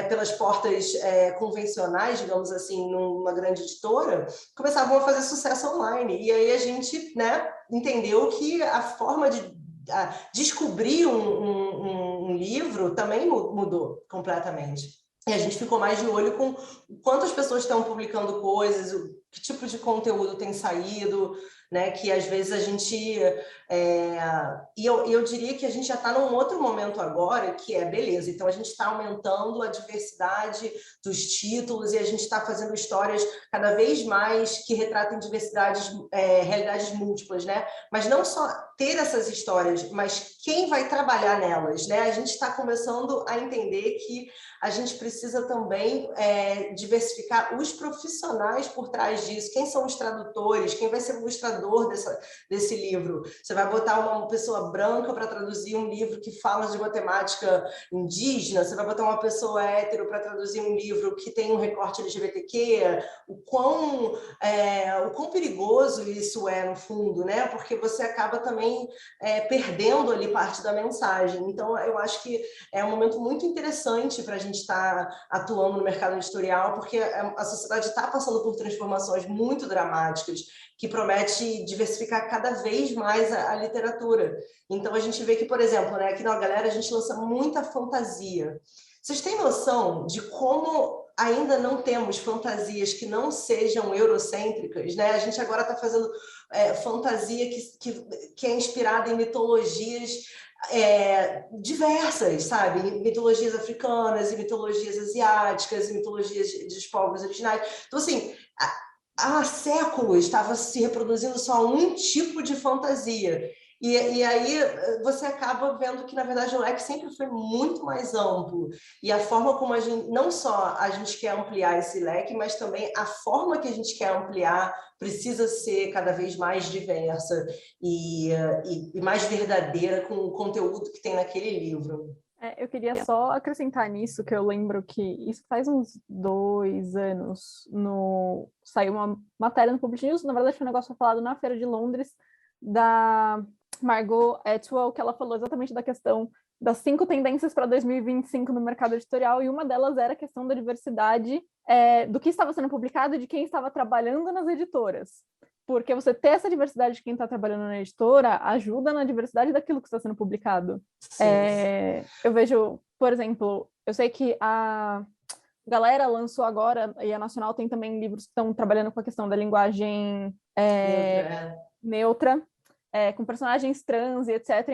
pelas portas convencionais, digamos assim, numa grande editora, começavam a fazer sucesso online. E aí a gente, né, entendeu que a forma de descobrir um livro também mudou completamente. E a gente ficou mais de olho com quantas pessoas estão publicando coisas, que tipo de conteúdo tem saído, né? Que às vezes a gente... E eu diria que a gente já está num outro momento agora, que beleza, então a gente está aumentando a diversidade dos títulos e a gente está fazendo histórias cada vez mais que retratem realidades múltiplas, né? Mas não só ter essas histórias, mas quem vai trabalhar nelas, né? A gente está começando a entender que a gente precisa também diversificar os profissionais por trás disso. Quem são os tradutores? Quem vai ser o ilustrador desse livro? Você vai botar uma pessoa branca para traduzir um livro que fala de uma temática indígena? Você vai botar uma pessoa hétero para traduzir um livro que tem um recorte LGBTQ? O quão perigoso isso é, no fundo, né? Porque você acaba também perdendo ali parte da mensagem. Então, eu acho que é um momento muito interessante para a gente estar atuando no mercado editorial, porque a sociedade está passando por transformações muito dramáticas, que promete diversificar cada vez mais a literatura. Então, a gente vê que, por exemplo, né, aqui na Galera, a gente lança muita fantasia. Vocês têm noção de como ainda não temos fantasias que não sejam eurocêntricas, né? A gente agora está fazendo fantasia que é inspirada em mitologias diversas, sabe? Mitologias africanas, e mitologias asiáticas, e mitologias dos povos originários. Então, assim, há séculos estava se reproduzindo só um tipo de fantasia. E aí você acaba vendo que, na verdade, o leque sempre foi muito mais amplo. E a forma como a gente, não só a gente quer ampliar esse leque, mas também a forma que a gente quer ampliar precisa ser cada vez mais diversa e mais verdadeira com o conteúdo que tem naquele livro. Eu queria só acrescentar nisso, que eu lembro que isso faz uns 2 anos, saiu uma matéria no Publish News, na verdade foi um negócio falado na Feira de Londres, da Margot Atwell, que ela falou exatamente da questão das 5 tendências para 2025 no mercado editorial, e uma delas era a questão da diversidade do que estava sendo publicado e de quem estava trabalhando nas editoras. Porque você ter essa diversidade de quem está trabalhando na editora ajuda na diversidade daquilo que está sendo publicado. Eu vejo, por exemplo, eu sei que a Galera lançou agora, e a Nacional tem também livros que estão trabalhando com a questão da linguagem neutra, com personagens trans e etc.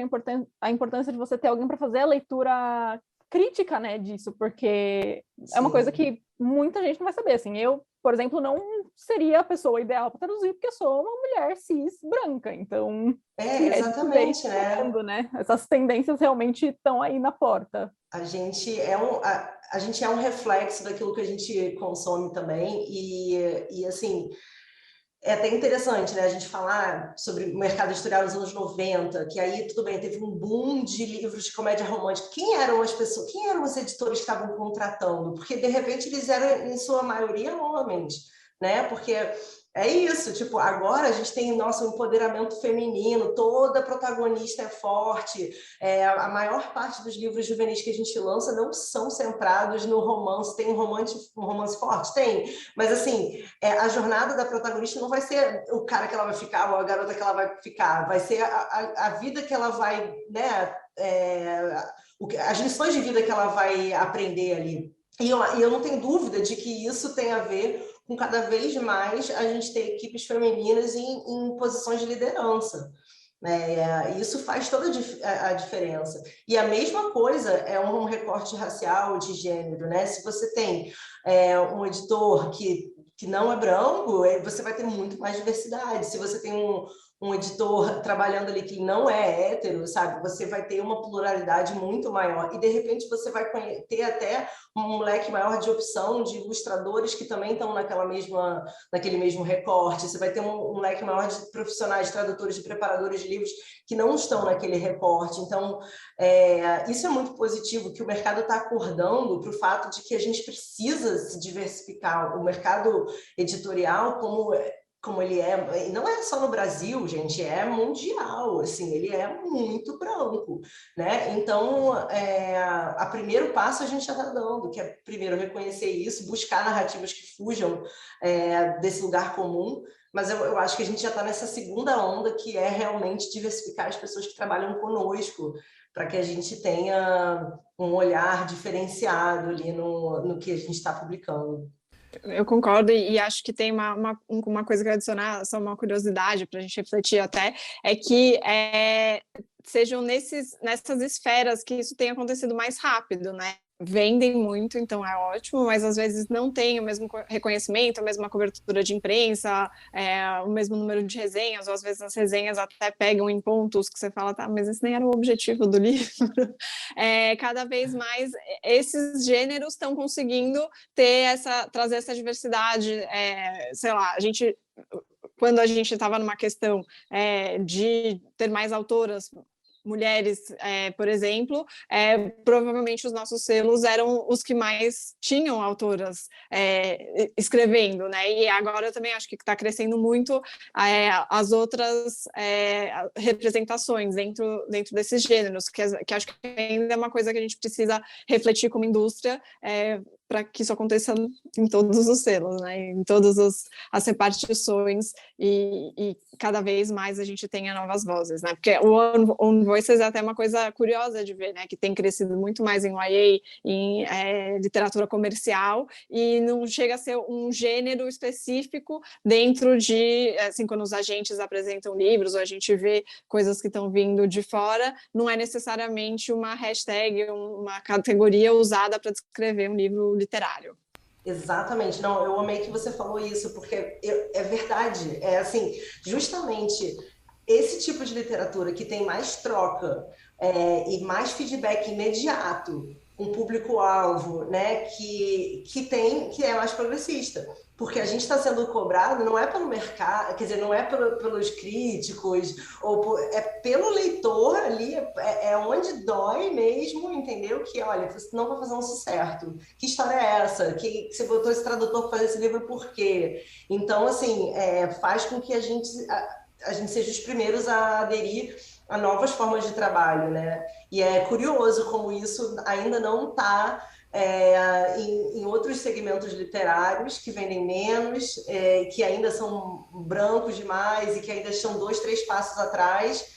A importância de você ter alguém para fazer a leitura crítica, né, disso, porque é uma coisa que muita gente não vai saber. Assim, eu, por exemplo, não seria a pessoa ideal para traduzir, porque eu sou uma mulher cis branca, então exatamente, né? Essas tendências realmente estão aí na porta. A gente é um reflexo daquilo que a gente consome também, e assim, é até interessante, né, a gente falar sobre o mercado editorial nos anos 90, que aí, tudo bem, teve um boom de livros de comédia romântica. Quem eram os editores que estavam contratando? Porque, de repente, eles eram, em sua maioria, homens, né? Porque é isso, tipo, agora a gente tem nosso empoderamento feminino, toda protagonista é forte, a maior parte dos livros juvenis que a gente lança não são centrados no romance. Tem um romance forte? Tem, mas assim, a jornada da protagonista não vai ser o cara que ela vai ficar ou a garota que ela vai ficar, vai ser a vida que ela vai, né, as lições de vida que ela vai aprender ali. E eu não tenho dúvida de que isso tem a ver com cada vez mais a gente ter equipes femininas em posições de liderança. Isso faz toda a diferença. E a mesma coisa é um recorte racial, de gênero, né? Se você tem um editor que não é branco, você vai ter muito mais diversidade. Se você tem um editor trabalhando ali que não é hétero, sabe? Você vai ter uma pluralidade muito maior. E, de repente, você vai ter até um leque maior de opção de ilustradores que também estão naquele mesmo recorte. Você vai ter um leque maior de profissionais, de tradutores, de preparadores de livros que não estão naquele recorte. Então, isso é muito positivo, que o mercado está acordando para o fato de que a gente precisa se diversificar. O mercado editorial, como ele é, e não é só no Brasil, gente, é mundial, assim, ele é muito branco, né? Então, a primeiro passo a gente já está dando, que é primeiro reconhecer isso, buscar narrativas que fujam desse lugar comum, mas eu acho que a gente já está nessa segunda onda, que é realmente diversificar as pessoas que trabalham conosco, para que a gente tenha um olhar diferenciado ali no que a gente está publicando. Eu concordo, e acho que tem uma coisa que eu adicionar, só uma curiosidade para a gente refletir até, é que sejam nessas esferas que isso tenha acontecido mais rápido, né? Vendem muito, então é ótimo, mas às vezes não tem o mesmo reconhecimento, a mesma cobertura de imprensa, o mesmo número de resenhas, ou às vezes as resenhas até pegam em pontos que você fala, tá, mas esse nem era o objetivo do livro. Cada vez mais esses gêneros estão conseguindo trazer essa diversidade, sei lá, quando a gente estava numa questão de ter mais autoras mulheres, por exemplo, provavelmente os nossos selos eram os que mais tinham autoras escrevendo, né? E agora eu também acho que está crescendo muito as outras representações dentro desses gêneros, que acho que ainda é uma coisa que a gente precisa refletir como indústria, para que isso aconteça em todos os selos, né? Em todas as repartições, e cada vez mais a gente tenha novas vozes, né? Porque o Own Voices é até uma coisa curiosa de ver, né? Que tem crescido muito mais em YA, em literatura comercial, e não chega a ser um gênero específico dentro de, assim, quando os agentes apresentam livros, ou a gente vê coisas que estão vindo de fora, não é necessariamente uma hashtag, uma categoria usada para descrever um livro literário. Exatamente, não, eu amei que você falou isso, porque é verdade, assim, justamente esse tipo de literatura que tem mais troca e mais feedback imediato, um público-alvo, né, que é mais progressista. Porque a gente está sendo cobrado não é pelo mercado, quer dizer, não é pelos críticos, é pelo leitor ali, é onde dói mesmo, entendeu? Que, olha, você não vai fazer um sucesso. Que história é essa? Que você botou esse tradutor para fazer esse livro por quê? Então, assim, faz com que a gente seja os primeiros a aderir a novas formas de trabalho, né? E é curioso como isso ainda não está em outros segmentos literários que vendem menos, que ainda são brancos demais e que ainda estão 2, 3 passos atrás.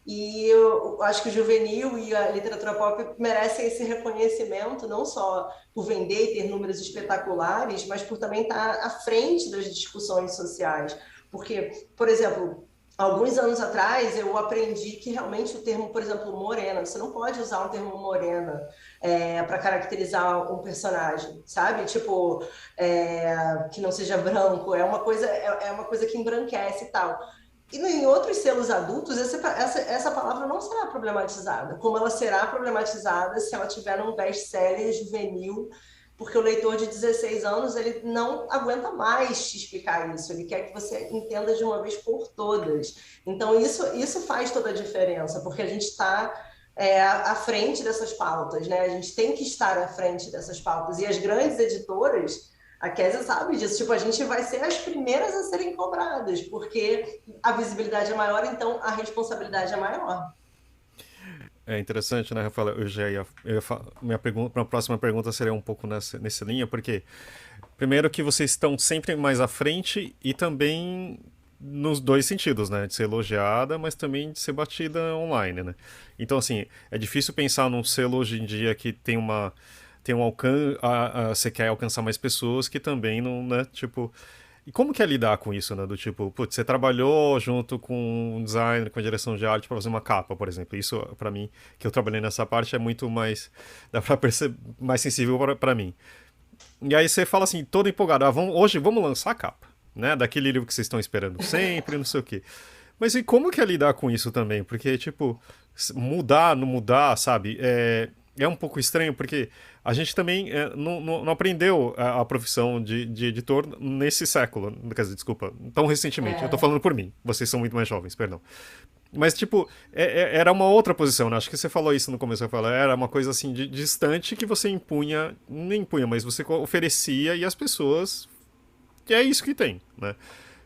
E eu acho que o juvenil e a literatura pop merecem esse reconhecimento, não só por vender e ter números espetaculares, mas por também estar à frente das discussões sociais. Porque, por exemplo, alguns anos atrás eu aprendi que realmente o termo, por exemplo, morena, você não pode usar o termo morena para caracterizar um personagem, sabe? Tipo, que não seja branco, é uma coisa que embranquece e tal. E em outros selos adultos, essa palavra não será problematizada, como ela será problematizada se ela tiver num best-seller juvenil, porque o leitor de 16 anos ele não aguenta mais te explicar isso, ele quer que você entenda de uma vez por todas. Então, isso faz toda a diferença, porque a gente está à frente dessas pautas, né? A gente tem que estar à frente dessas pautas. E as grandes editoras, a Kézia sabe disso, tipo, a gente vai ser as primeiras a serem cobradas, porque a visibilidade é maior, então a responsabilidade é maior. É interessante, né, Rafael? Minha próxima pergunta seria um pouco nessa linha, porque primeiro que vocês estão sempre mais à frente e também nos dois sentidos, né? De ser elogiada, mas também de ser batida online, né? Então, assim, é difícil pensar num selo hoje em dia que tem um alcance, você quer alcançar mais pessoas que também não, né? Tipo, e como que é lidar com isso, né? Do tipo, putz, você trabalhou junto com um designer, com a direção de arte para fazer uma capa, por exemplo. Isso, para mim, que eu trabalhei nessa parte, é muito mais, dá para perceber, mais sensível para mim. E aí você fala assim, todo empolgado, hoje vamos lançar a capa, né? Daquele livro que vocês estão esperando sempre, não sei o quê. Mas e como que é lidar com isso também? Porque, tipo, mudar, não mudar, sabe? É um pouco estranho, porque a gente também não aprendeu a profissão de editor nesse século. Quer dizer, desculpa, tão recentemente. Eu tô falando por mim. Vocês são muito mais jovens, perdão. Mas, tipo, era uma outra posição, né? Acho que você falou isso no começo. Era uma coisa, assim, distante que você impunha... Nem impunha, mas você oferecia e as pessoas... Que é isso que tem, né?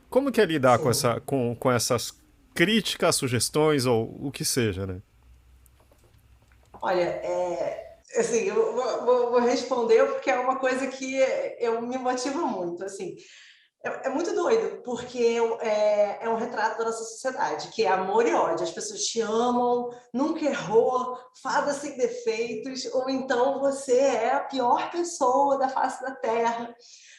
Como que é lidar com essas críticas, sugestões ou o que seja, né? Olha, assim, eu vou responder porque é uma coisa que eu me motiva muito, assim. É muito doido, porque é um retrato da nossa sociedade, que é amor e ódio. As pessoas te amam, nunca errou, fada sem defeitos, ou então você é a pior pessoa da face da Terra,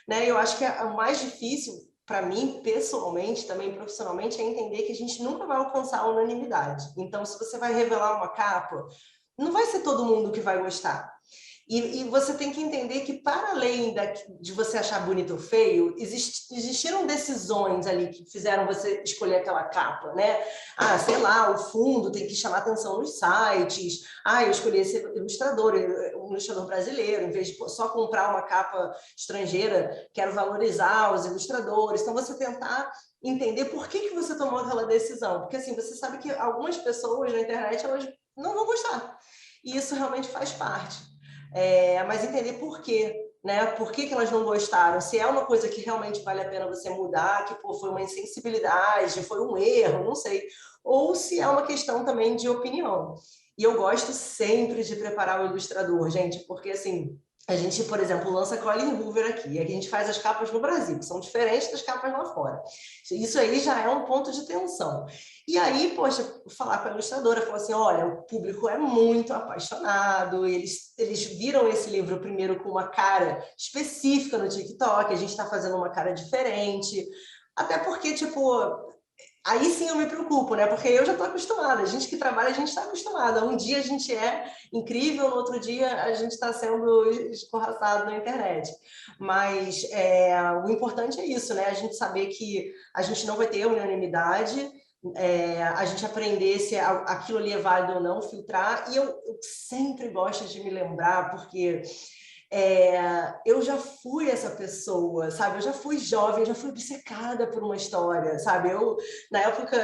né? Eu acho que o mais difícil, para mim, pessoalmente, também profissionalmente, é entender que a gente nunca vai alcançar a unanimidade. Então, se você vai revelar uma capa, não vai ser todo mundo que vai gostar. E você tem que entender que, para além de você achar bonito ou feio, existiram decisões ali que fizeram você escolher aquela capa, né? Sei lá, o fundo tem que chamar atenção nos sites. Eu escolhi esse ilustrador, um ilustrador brasileiro, em vez de só comprar uma capa estrangeira, quero valorizar os ilustradores. Então, você tentar entender por que você tomou aquela decisão. Porque, assim, você sabe que algumas pessoas na internet, elas não vão gostar. E isso realmente faz parte. Mas entender por quê, né? Por que elas não gostaram, se é uma coisa que realmente vale a pena você mudar, que foi uma insensibilidade, foi um erro, não sei, ou se é uma questão também de opinião. E eu gosto sempre de preparar o ilustrador, gente, porque assim, a gente, por exemplo, lança Colin Hoover aqui, e aqui a gente faz as capas no Brasil, que são diferentes das capas lá fora. Isso aí já é um ponto de tensão. E aí, poxa, falar com a ilustradora, falar assim, olha, o público é muito apaixonado, eles viram esse livro primeiro com uma cara específica no TikTok, a gente está fazendo uma cara diferente, até porque, tipo... Aí sim eu me preocupo, né? Porque eu já estou acostumada. A gente que trabalha, a gente está acostumada. Um dia a gente é incrível, no outro dia a gente está sendo escorraçado na internet. Mas o importante é isso, né? A gente saber que a gente não vai ter unanimidade, a gente aprender se aquilo ali é válido ou não, filtrar. E eu sempre gosto de me lembrar, porque eu já fui essa pessoa, sabe? Eu já fui jovem, eu já fui obcecada por uma história, sabe? Na época,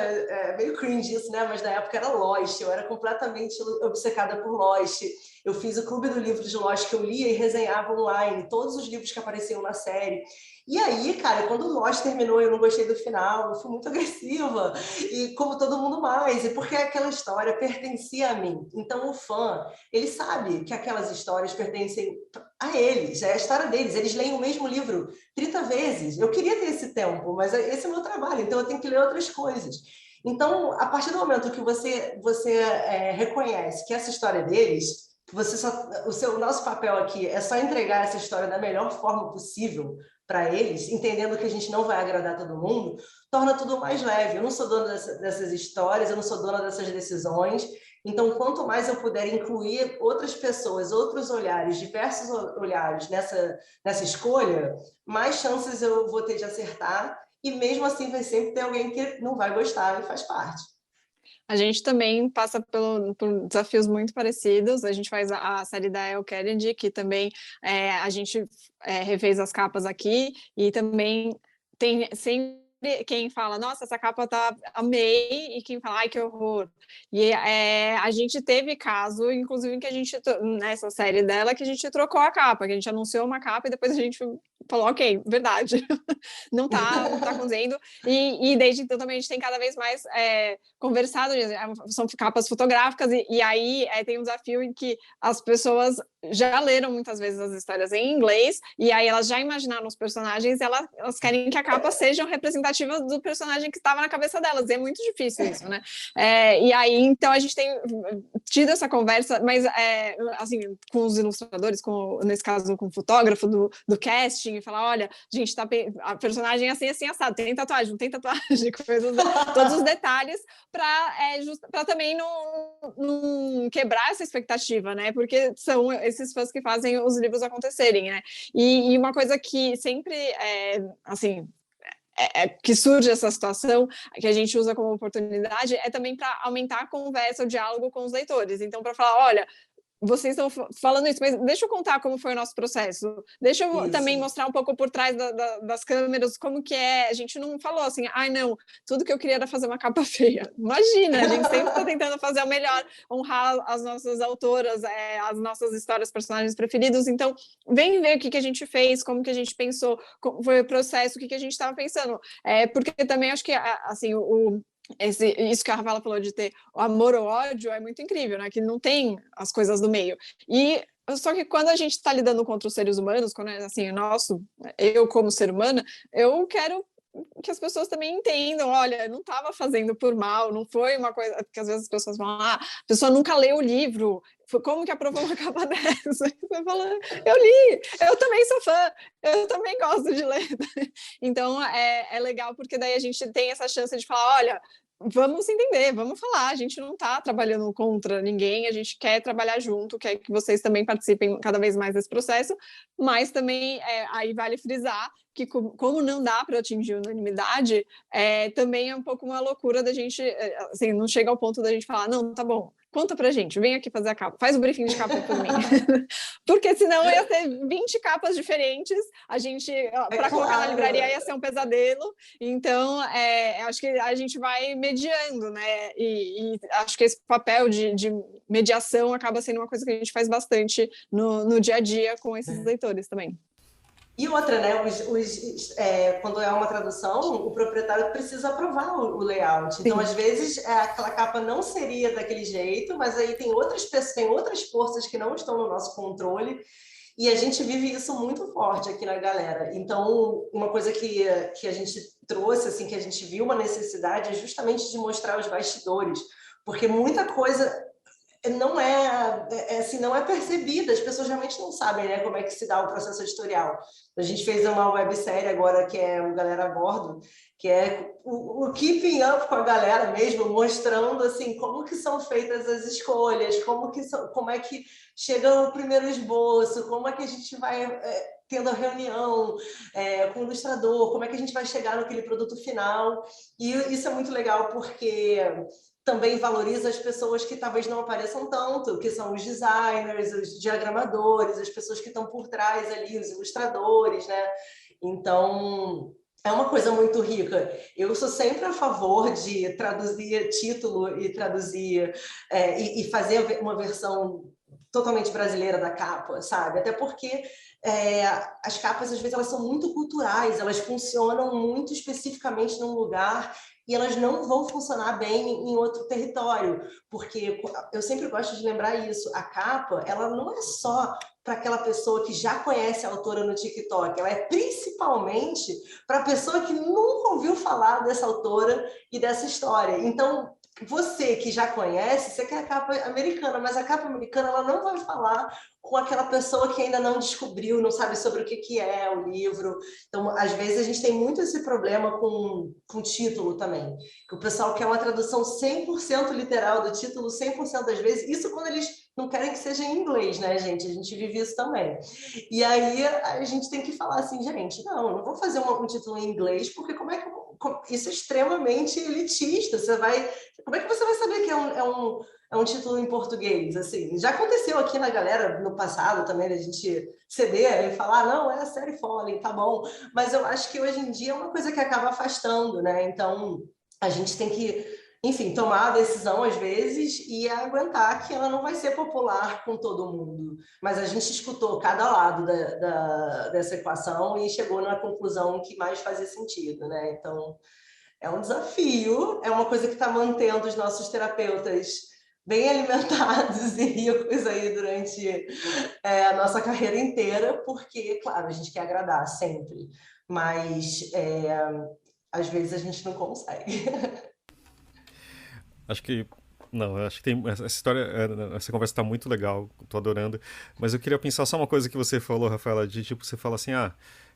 meio cringe isso, né? Mas na época era Lost, eu era completamente obcecada por Lost. Eu fiz o clube do livro de Lost que eu lia e resenhava online, todos os livros que apareciam na série. E aí, cara, quando o Lost terminou, eu não gostei do final, eu fui muito agressiva, e como todo mundo mais, e porque aquela história pertencia a mim. Então, o fã, ele sabe que aquelas histórias pertencem a eles, é a história deles. Eles leem o mesmo livro 30 vezes. Eu queria ter esse tempo, mas esse é o meu trabalho, então eu tenho que ler outras coisas. Então, a partir do momento que você reconhece que essa história é deles, o nosso papel aqui é só entregar essa história da melhor forma possível para eles, entendendo que a gente não vai agradar todo mundo, torna tudo mais leve. Eu não sou dona dessas histórias, eu não sou dona dessas decisões. Então, quanto mais eu puder incluir outras pessoas, outros olhares, diversos olhares nessa escolha, mais chances eu vou ter de acertar. E mesmo assim, vai sempre ter alguém que não vai gostar e faz parte. A gente também passa por desafios muito parecidos. A gente faz a série da Elle Kennedy, que também a gente refez as capas aqui, e também tem sempre quem fala, nossa, essa capa tá amei, e quem fala, ai, que horror. E a gente teve caso, inclusive, que a gente, nessa série dela, que a gente trocou a capa, que a gente anunciou uma capa e depois a gente falou, ok, verdade, não tá acontecendo. E desde então também a gente tem cada vez mais conversado, são capas fotográficas, e aí tem um desafio em que as pessoas já leram muitas vezes as histórias em inglês, e aí elas já imaginaram os personagens, e elas querem que a capa seja representativa do personagem que estava na cabeça delas, e é muito difícil isso, né? E aí, então, a gente tem tido essa conversa, mas, assim, com os ilustradores, nesse caso, com o fotógrafo do casting, e falar, olha, gente, a personagem é assim, assim, assado, tem tatuagem, não tem tatuagem, todos os detalhes, para também não quebrar essa expectativa, né? Porque são esses fãs que fazem os livros acontecerem, né? E uma coisa que sempre, assim, que surge essa situação, que a gente usa como oportunidade, é também para aumentar a conversa, o diálogo com os leitores. Então, para falar, olha, vocês estão falando isso, mas deixa eu contar como foi o nosso processo. Deixa eu também mostrar um pouco por trás das câmeras como que é. A gente não falou assim, ai não, tudo que eu queria era fazer uma capa feia. Imagina, a gente sempre está tentando fazer o melhor, honrar as nossas autoras, as nossas histórias, personagens preferidos. Então, vem ver o que a gente fez, como que a gente pensou, como foi o processo, o que a gente estava pensando. Porque também acho que, assim, isso que a Rafaela falou de ter o amor ou ódio é muito incrível, né? Que não tem as coisas do meio. E só que quando a gente está lidando contra os seres humanos, quando assim, eu como ser humana, eu quero que as pessoas também entendam, olha, não estava fazendo por mal, não foi uma coisa, porque às vezes as pessoas falam, a pessoa nunca leu o livro, como que aprovou uma capa dessa? Você fala, eu li, eu também sou fã, eu também gosto de ler. Então, é legal, porque daí a gente tem essa chance de falar, olha, vamos entender, vamos falar, a gente não está trabalhando contra ninguém, a gente quer trabalhar junto, quer que vocês também participem cada vez mais desse processo, mas também aí vale frisar que como não dá para atingir unanimidade, também é um pouco uma loucura da gente, assim, não chega ao ponto da gente falar, não, tá bom, conta pra gente, vem aqui fazer a capa, faz o briefing de capa por mim. Porque senão ia ter 20 capas diferentes, a gente, para colocar na livraria ia ser um pesadelo, então acho que a gente vai mediando, né, e acho que esse papel de mediação acaba sendo uma coisa que a gente faz bastante no dia a dia com esses leitores também. E outra, né? Quando é uma tradução, o proprietário precisa aprovar o layout. Então, às vezes, aquela capa não seria daquele jeito, mas aí tem outras pessoas, tem outras forças que não estão no nosso controle, e a gente vive isso muito forte aqui na galera. Então, uma coisa que a gente trouxe, assim, que a gente viu uma necessidade, é justamente de mostrar os bastidores, porque muita coisa não assim, não é percebida, as pessoas realmente não sabem, né, como é que se dá o processo editorial. A gente fez uma websérie agora que é o Galera a Bordo, que é o keeping up com a galera mesmo, mostrando assim como que são feitas as escolhas, como é que chega o primeiro esboço, como é que a gente vai tendo a reunião com o ilustrador, como é que a gente vai chegar naquele produto final. E isso é muito legal porque também valoriza as pessoas que talvez não apareçam tanto, que são os designers, os diagramadores, as pessoas que estão por trás ali, os ilustradores, né? Então, é uma coisa muito rica. Eu sou sempre a favor de traduzir título e traduzir e fazer uma versão totalmente brasileira da capa, sabe? Até porque as capas, às vezes, elas são muito culturais, elas funcionam muito especificamente num lugar e elas não vão funcionar bem em outro território, porque eu sempre gosto de lembrar isso, a capa, ela não é só para aquela pessoa que já conhece a autora no TikTok, ela é principalmente para a pessoa que nunca ouviu falar dessa autora e dessa história. Então, você que já conhece, você quer a capa americana, mas a capa americana ela não vai falar com aquela pessoa que ainda não descobriu, não sabe sobre o que é o livro. Então, às vezes, a gente tem muito esse problema com título também, que o pessoal quer uma tradução 100% literal do título, 100% das vezes, isso quando eles não querem que seja em inglês, né, gente? A gente vive isso também. E aí, a gente tem que falar assim, gente, não vou fazer um título em inglês, porque isso é extremamente elitista, como é que você vai saber que é um título em português, assim? Já aconteceu aqui na galera no passado também, a gente ceder e falar, não, é a série Fallen, tá bom. Mas eu acho que hoje em dia é uma coisa que acaba afastando, né? Então, a gente tem que, enfim, tomar a decisão às vezes e aguentar que ela não vai ser popular com todo mundo. Mas a gente escutou cada lado dessa equação e chegou numa conclusão que mais fazia sentido, né? Então, é um desafio, é uma coisa que está mantendo os nossos terapeutas bem alimentados e ricos aí durante a nossa carreira inteira, porque, claro, a gente quer agradar sempre, mas às vezes a gente não consegue. Acho que não, eu acho que tem essa história, essa conversa está muito legal, tô adorando. Mas eu queria pensar só uma coisa que você falou, Rafaela, de tipo, você fala assim,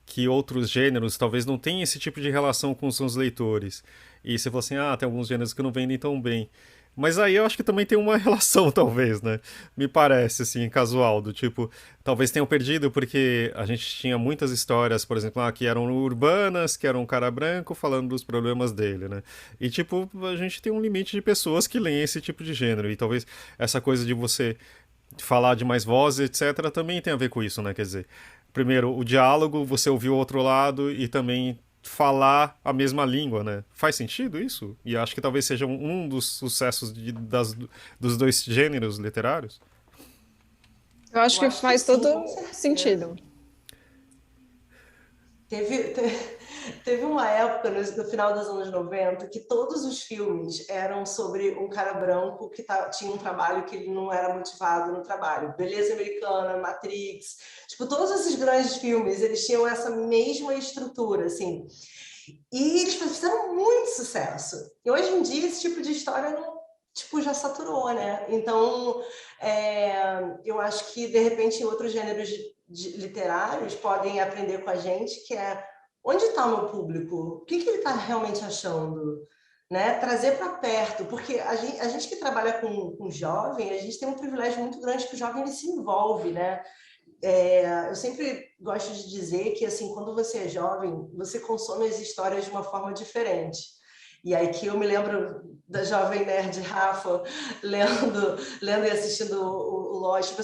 que outros gêneros talvez não tenham esse tipo de relação com os seus leitores. E você falou assim, tem alguns gêneros que não vendem tão bem. Mas aí eu acho que também tem uma relação, talvez, né? Me parece, assim, casual, do tipo, talvez tenham perdido porque a gente tinha muitas histórias, por exemplo, que eram urbanas, que era um cara branco falando dos problemas dele, né? E, tipo, a gente tem um limite de pessoas que leem esse tipo de gênero. E talvez essa coisa de você falar de mais vozes, etc., também tem a ver com isso, né? Quer dizer, primeiro, o diálogo, você ouvir o outro lado e também falar a mesma língua, né? Faz sentido isso? E acho que talvez seja um dos sucessos dos dois gêneros literários. Eu acho que faz todo sentido. Teve uma época, no final dos anos 90, que todos os filmes eram sobre um cara branco que tinha um trabalho que ele não era motivado no trabalho. Beleza Americana, Matrix, tipo, todos esses grandes filmes, eles tinham essa mesma estrutura, assim. E eles fizeram muito sucesso. E hoje em dia, esse tipo de história não, tipo, já saturou, né? Então, eu acho que, de repente, outros gêneros literários podem aprender com a gente, que é onde está o meu público? O que ele está realmente achando? Né? Trazer para perto, porque a gente que trabalha com jovem, a gente tem um privilégio muito grande que o jovem ele se envolve, né? Eu sempre gosto de dizer que assim, quando você é jovem, você consome as histórias de uma forma diferente. E aí que eu me lembro da jovem nerd Rafa lendo e assistindo o Lost.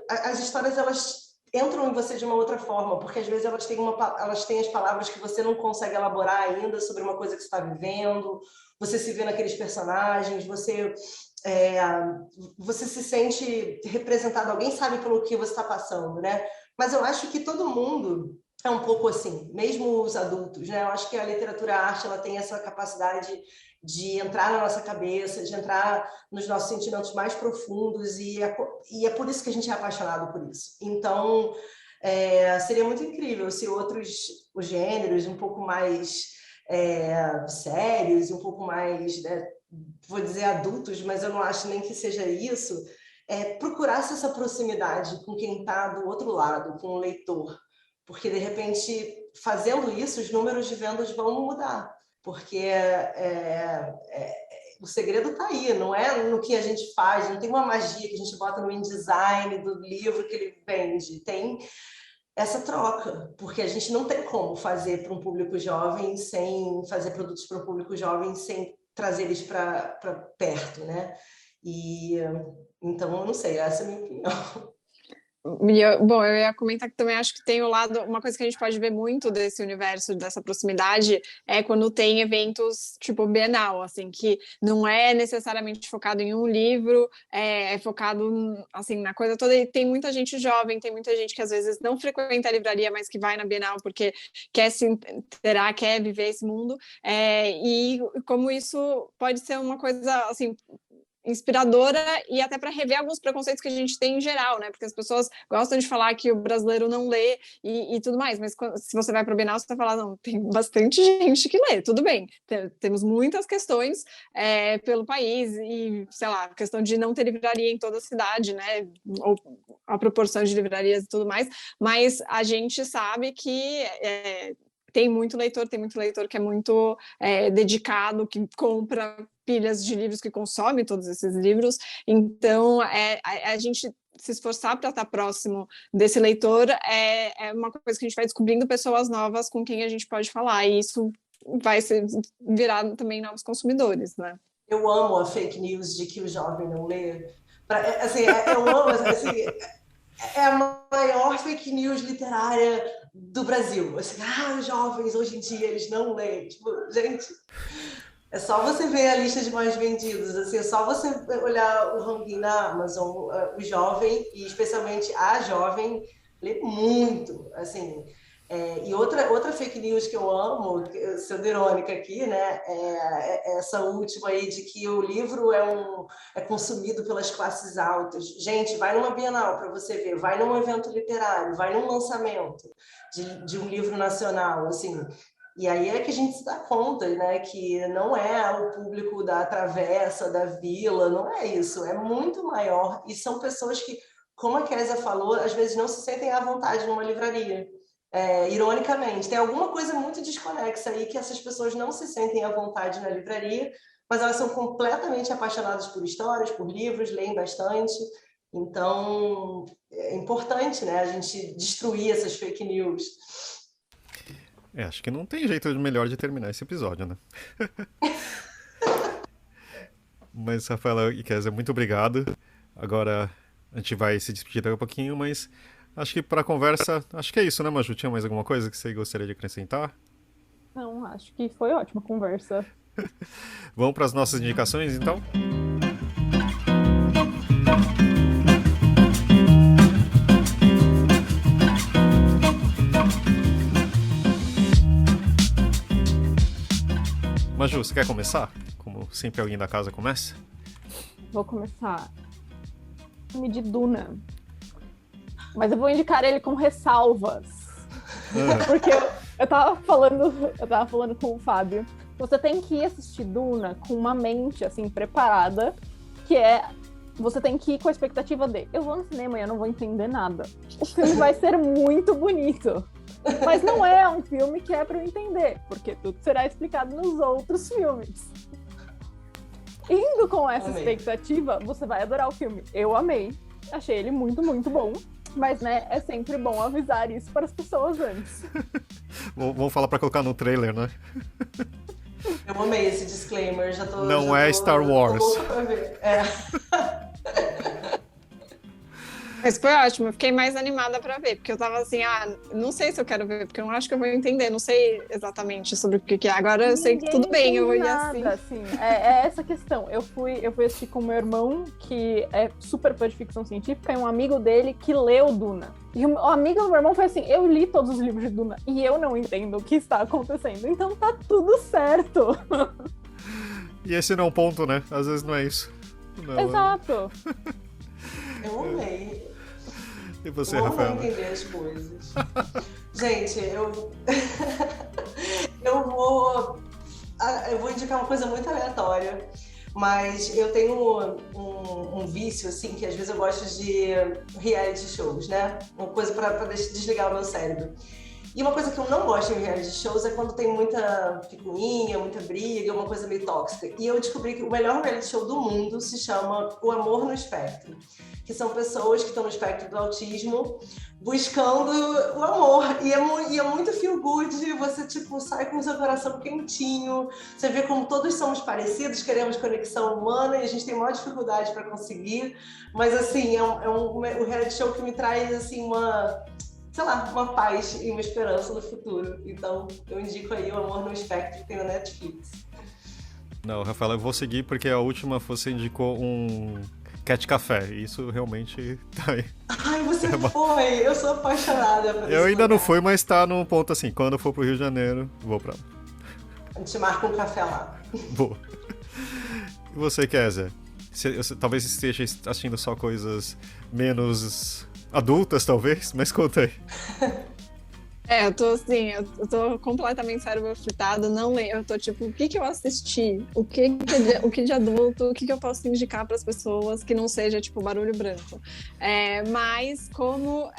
As histórias elas entram em você de uma outra forma, porque às vezes elas têm as palavras que você não consegue elaborar ainda sobre uma coisa que você está vivendo. Você se vê naqueles personagens, você se sente representado, alguém sabe pelo que você está passando, né? Mas eu acho que todo mundo é um pouco assim, mesmo os adultos, né? Eu acho que a literatura, a arte, ela tem essa capacidade de entrar na nossa cabeça, de entrar nos nossos sentimentos mais profundos e é por isso que a gente é apaixonado por isso. Então, seria muito incrível se os gêneros um pouco mais sérios e um pouco mais, né, vou dizer adultos, mas eu não acho nem que seja isso, procurasse essa proximidade com quem está do outro lado, com o leitor. Porque, de repente, fazendo isso, os números de vendas vão mudar. Porque o segredo está aí, não é no que a gente faz, não tem uma magia que a gente bota no InDesign do livro que ele vende. Tem essa troca, porque a gente não tem como fazer para um público jovem sem fazer produtos para um público jovem sem trazer eles para perto, né? E então, eu não sei, essa é a minha opinião. Bom, eu ia comentar que também acho que tem o lado, uma coisa que a gente pode ver muito desse universo, dessa proximidade, é quando tem eventos tipo Bienal, assim, que não é necessariamente focado em um livro, é focado, assim, na coisa toda, e tem muita gente jovem, tem muita gente que às vezes não frequenta a livraria, mas que vai na Bienal porque quer se inteirar, quer viver esse mundo, e como isso pode ser uma coisa, assim, inspiradora e até para rever alguns preconceitos que a gente tem em geral, né? Porque as pessoas gostam de falar que o brasileiro não lê e tudo mais, mas se você vai para o Bienal, você vai falar, não, tem bastante gente que lê, tudo bem. Temos muitas questões pelo país e, sei lá, questão de não ter livraria em toda a cidade, né? Ou a proporção de livrarias e tudo mais, mas a gente sabe que tem muito leitor que é muito dedicado, que compra pilhas de livros, que consome todos esses livros. Então, a gente se esforçar para estar próximo desse leitor é uma coisa que a gente vai descobrindo pessoas novas com quem a gente pode falar, e isso vai virar também novos consumidores, né? Eu amo a fake news de que o jovem não lê. Assim, eu amo, assim, é a maior fake news literária do Brasil. Assim, os jovens hoje em dia eles não leem. Tipo, gente, é só você ver a lista de mais vendidos, assim, é só você olhar o ranking na Amazon, o jovem, e especialmente a jovem, lê muito, assim. E outra fake news que eu amo, sendo irônica aqui, né, é essa última aí de que o livro é consumido pelas classes altas. Gente, vai numa Bienal para você ver, vai num evento literário, vai num lançamento de um livro nacional, assim. E aí é que a gente se dá conta, né, que não é o público da Travessa, da Vila, não é isso, é muito maior. E são pessoas que, como a Kézia falou, às vezes não se sentem à vontade numa livraria. Ironicamente, tem alguma coisa muito desconexa aí que essas pessoas não se sentem à vontade na livraria, mas elas são completamente apaixonadas por histórias, por livros, leem bastante. Então, é importante, né, a gente destruir essas fake news. Acho que não tem jeito melhor de terminar esse episódio, né? Mas, Rafaela e Kézia, muito obrigado. Agora a gente vai se despedir daqui a pouquinho, mas acho que para a conversa, acho que é isso, né, Maju? Tinha mais alguma coisa que você gostaria de acrescentar? Não, acho que foi ótima a conversa. Vamos para as nossas indicações, então? Maju, você quer começar? Como sempre alguém da casa começa? Vou começar. Filme de Duna. Mas eu vou indicar ele com ressalvas. Porque eu tava falando com o Fábio. Você tem que ir assistir Duna com uma mente, assim, preparada, você tem que ir com a expectativa de eu vou no cinema e eu não vou entender nada. O filme vai ser muito bonito. Mas não é um filme que é para eu entender, porque tudo será explicado nos outros filmes. Indo com essa expectativa, você vai adorar o filme. Eu amei, achei ele muito, muito bom. Mas, né, é sempre bom avisar isso para as pessoas antes. Vamos falar para colocar no trailer, né? Eu amei esse disclaimer, já tô... Não é Star Wars. Tô louca pra ver. Mas foi ótimo, eu fiquei mais animada para ver, porque eu tava assim, não sei se eu quero ver, porque eu não acho que eu vou entender, não sei exatamente sobre o que é. Agora eu sei que tudo bem, eu vou ir assim. É essa questão. Eu fui assistir com meu irmão, que é super fã de ficção científica, e um amigo dele que leu Duna. E o amigo do meu irmão foi assim, eu li todos os livros de Duna, e eu não entendo o que está acontecendo, então tá tudo certo. E esse não é um ponto, né? Às vezes não é isso. Não, exato. Eu amei. E você, eu Rafael? Eu entender as coisas. Gente, Eu vou indicar uma coisa muito aleatória, mas eu tenho um vício, assim, que às vezes eu gosto de reality shows, né? Uma coisa para desligar o meu cérebro. E uma coisa que eu não gosto em reality shows é quando tem muita picuinha, muita briga, uma coisa meio tóxica. E eu descobri que o melhor reality show do mundo se chama O Amor no Espectro, que são pessoas que estão no espectro do autismo buscando o amor. E é muito feel good, você tipo, sai com o seu coração quentinho, você vê como todos somos parecidos, queremos conexão humana e a gente tem maior dificuldade para conseguir. Mas assim, é um reality show que me traz assim, uma paz e uma esperança no futuro. Então, eu indico aí O Amor no Espectro, que tem na Netflix. Não, Rafaela, eu vou seguir porque a última você indicou um Cat Café. Isso realmente tá aí. Ai, você foi! Eu sou apaixonada por isso. Eu ainda não fui, mas tá num ponto assim. Quando eu for pro Rio de Janeiro, vou pra lá. A gente marca um café lá. Boa. E você, Kézia? Talvez esteja assistindo só coisas menos adultas, talvez, mas conta aí. Eu tô assim, eu tô completamente cérebro fritado, não lembro, eu tô tipo, o que eu assisti? O que de adulto, o que eu posso indicar para as pessoas que não seja tipo barulho branco? Mas como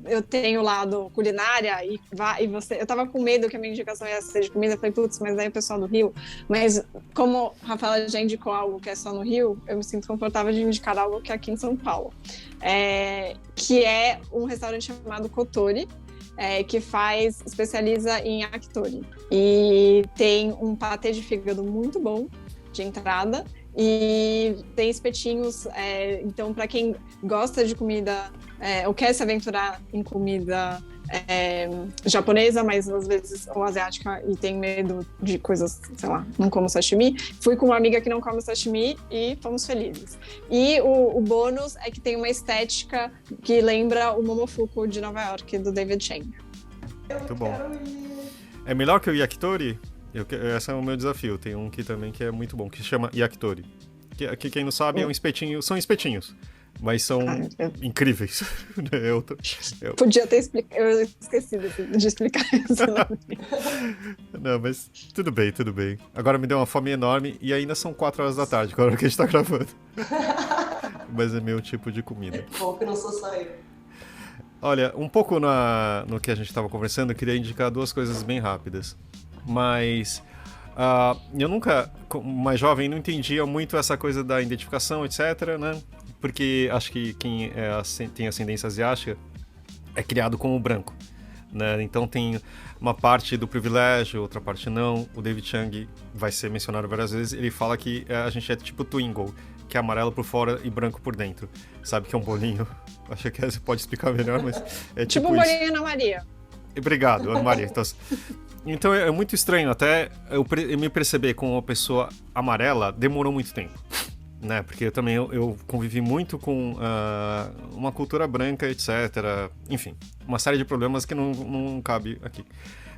eu tenho o lado culinária eu tava com medo que a minha indicação ia ser de comida, eu falei, putz, mas daí o pessoal do Rio, mas como a Rafaela já indicou algo que é só no Rio, eu me sinto confortável de indicar algo que é aqui em São Paulo, que é um restaurante chamado Kotori, que especializa em yakitori. E tem um patê de fígado muito bom de entrada e tem espetinhos, então para quem gosta de comida ou quer se aventurar em comida japonesa, mas às vezes ou asiática e tem medo de coisas, sei lá, não como sashimi, fui com uma amiga que não come sashimi e fomos felizes. E o bônus é que tem uma estética que lembra o Momofuku de Nova York, do David Chang. Muito bom. É melhor que o yakitori? Esse é o meu desafio. Tem um aqui também que é muito bom, que se chama yakitori. Que quem não sabe, são espetinhos. Mas são incríveis. Podia ter explicado, eu esqueci de explicar isso. Não, mas tudo bem. Agora me deu uma fome enorme e ainda são 4 horas da tarde, agora que a gente tá gravando. Mas é meu tipo de comida. Bom que não sou só eu. Olha, um pouco no que a gente tava conversando, eu queria indicar 2 coisas bem rápidas. Mas eu nunca, como mais jovem, não entendia muito essa coisa da identificação, etc, né? Porque acho que quem tem ascendência asiática é criado como branco, né? Então tem uma parte do privilégio, outra parte não. O David Chang vai ser mencionado várias vezes. Ele fala que a gente é tipo Twingle, que é amarelo por fora e branco por dentro. Sabe que é um bolinho? Acho que você pode explicar melhor, mas é tipo um isso. bolinho Ana Maria. Obrigado, Ana Maria. Então é muito estranho até eu me perceber como uma pessoa amarela demorou muito tempo. Né, porque eu convivi muito com uma cultura branca, etc. Enfim, uma série de problemas que não cabe aqui.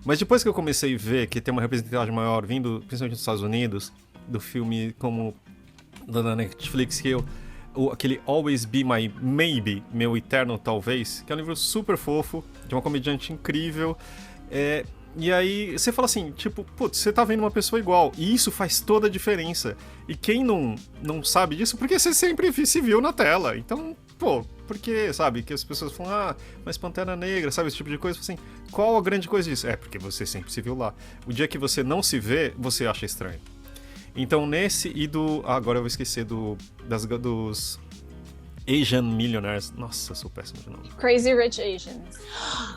Mas depois que eu comecei a ver que tem uma representatividade maior vindo, principalmente dos Estados Unidos, do filme como da Netflix, aquele Always Be My Maybe, Meu Eterno Talvez, que é um livro super fofo, de uma comediante incrível, e aí você fala assim, tipo, putz, você tá vendo uma pessoa igual, e isso faz toda a diferença. E quem não sabe disso, porque você sempre se viu na tela. Então, porque, sabe, que as pessoas falam, mas Pantera Negra, sabe, esse tipo de coisa, assim, qual a grande coisa disso? Porque você sempre se viu lá. O dia que você não se vê, você acha estranho. Então, agora eu vou esquecer dos Asian Millionaires. Nossa, eu sou péssimo de nome. Crazy Rich Asians.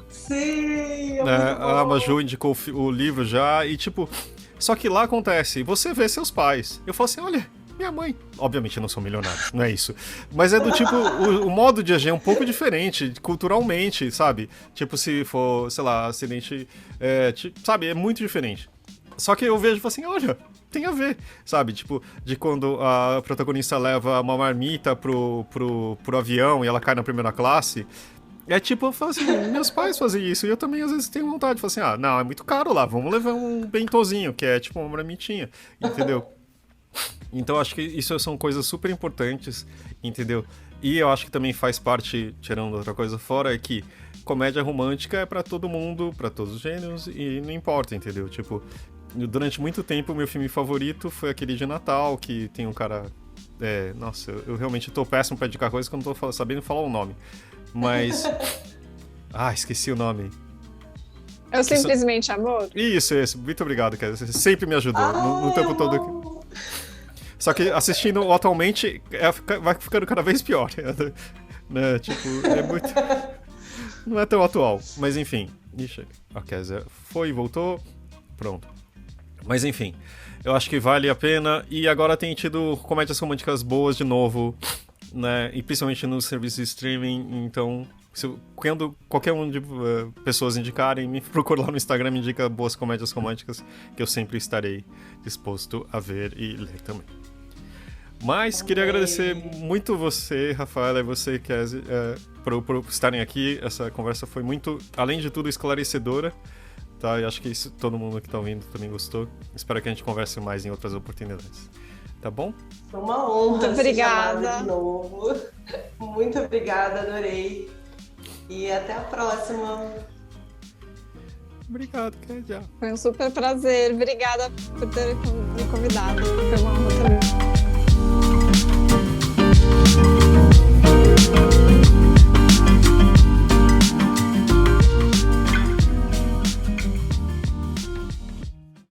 Sim, a Maju indicou o livro já e tipo, só que lá acontece, você vê seus pais. Eu falo assim, olha, minha mãe. Obviamente eu não sou milionário, não é isso. Mas é do tipo, o modo de agir é um pouco diferente, culturalmente, sabe? Tipo, se for, sei lá, acidente, sabe, é muito diferente. Só que eu vejo e falo assim, olha, tem a ver, sabe? Tipo, de quando a protagonista leva uma marmita pro avião e ela cai na primeira classe. É tipo, eu falo assim, meus pais fazem isso, e eu também às vezes tenho vontade, falo assim, não, é muito caro lá, vamos levar um bentozinho, que é tipo uma marmitinha, entendeu? Então acho que isso são coisas super importantes, entendeu? E eu acho que também faz parte, tirando outra coisa fora, é que comédia romântica é pra todo mundo, pra todos os gêneros, e não importa, entendeu? Tipo, durante muito tempo, o meu filme favorito foi aquele de Natal, que tem um cara... nossa, eu realmente tô péssimo pra indicar coisas que eu não tô sabendo falar o nome. Mas... esqueci o nome. É o Simplesmente Amor? Isso. Muito obrigado, cara. Você sempre me ajudou no tempo todo. Só que assistindo atualmente vai ficando cada vez pior. Né? Tipo, é muito... Não é tão atual. Mas enfim. Ixi, a Kézia foi e voltou. Pronto. Mas enfim. Eu acho que vale a pena. E agora tem tido comédias românticas boas de novo. Né? E principalmente nos serviços de streaming. Então... Quando qualquer um de pessoas indicarem, me procura lá no Instagram, me indica boas comédias românticas, que eu sempre estarei disposto a ver e ler também. Mas queria agradecer muito você, Rafaela, e você, Kézia, por estarem aqui. Essa conversa foi muito, além de tudo, esclarecedora. Tá? E acho que isso todo mundo que está ouvindo também gostou. Espero que a gente converse mais em outras oportunidades. Tá bom? Foi uma honra. Muito obrigada. De novo. Muito obrigada, adorei. E até a próxima. Obrigado, Kézia. Foi um super prazer. Obrigada por ter me convidado. Foi uma honra também.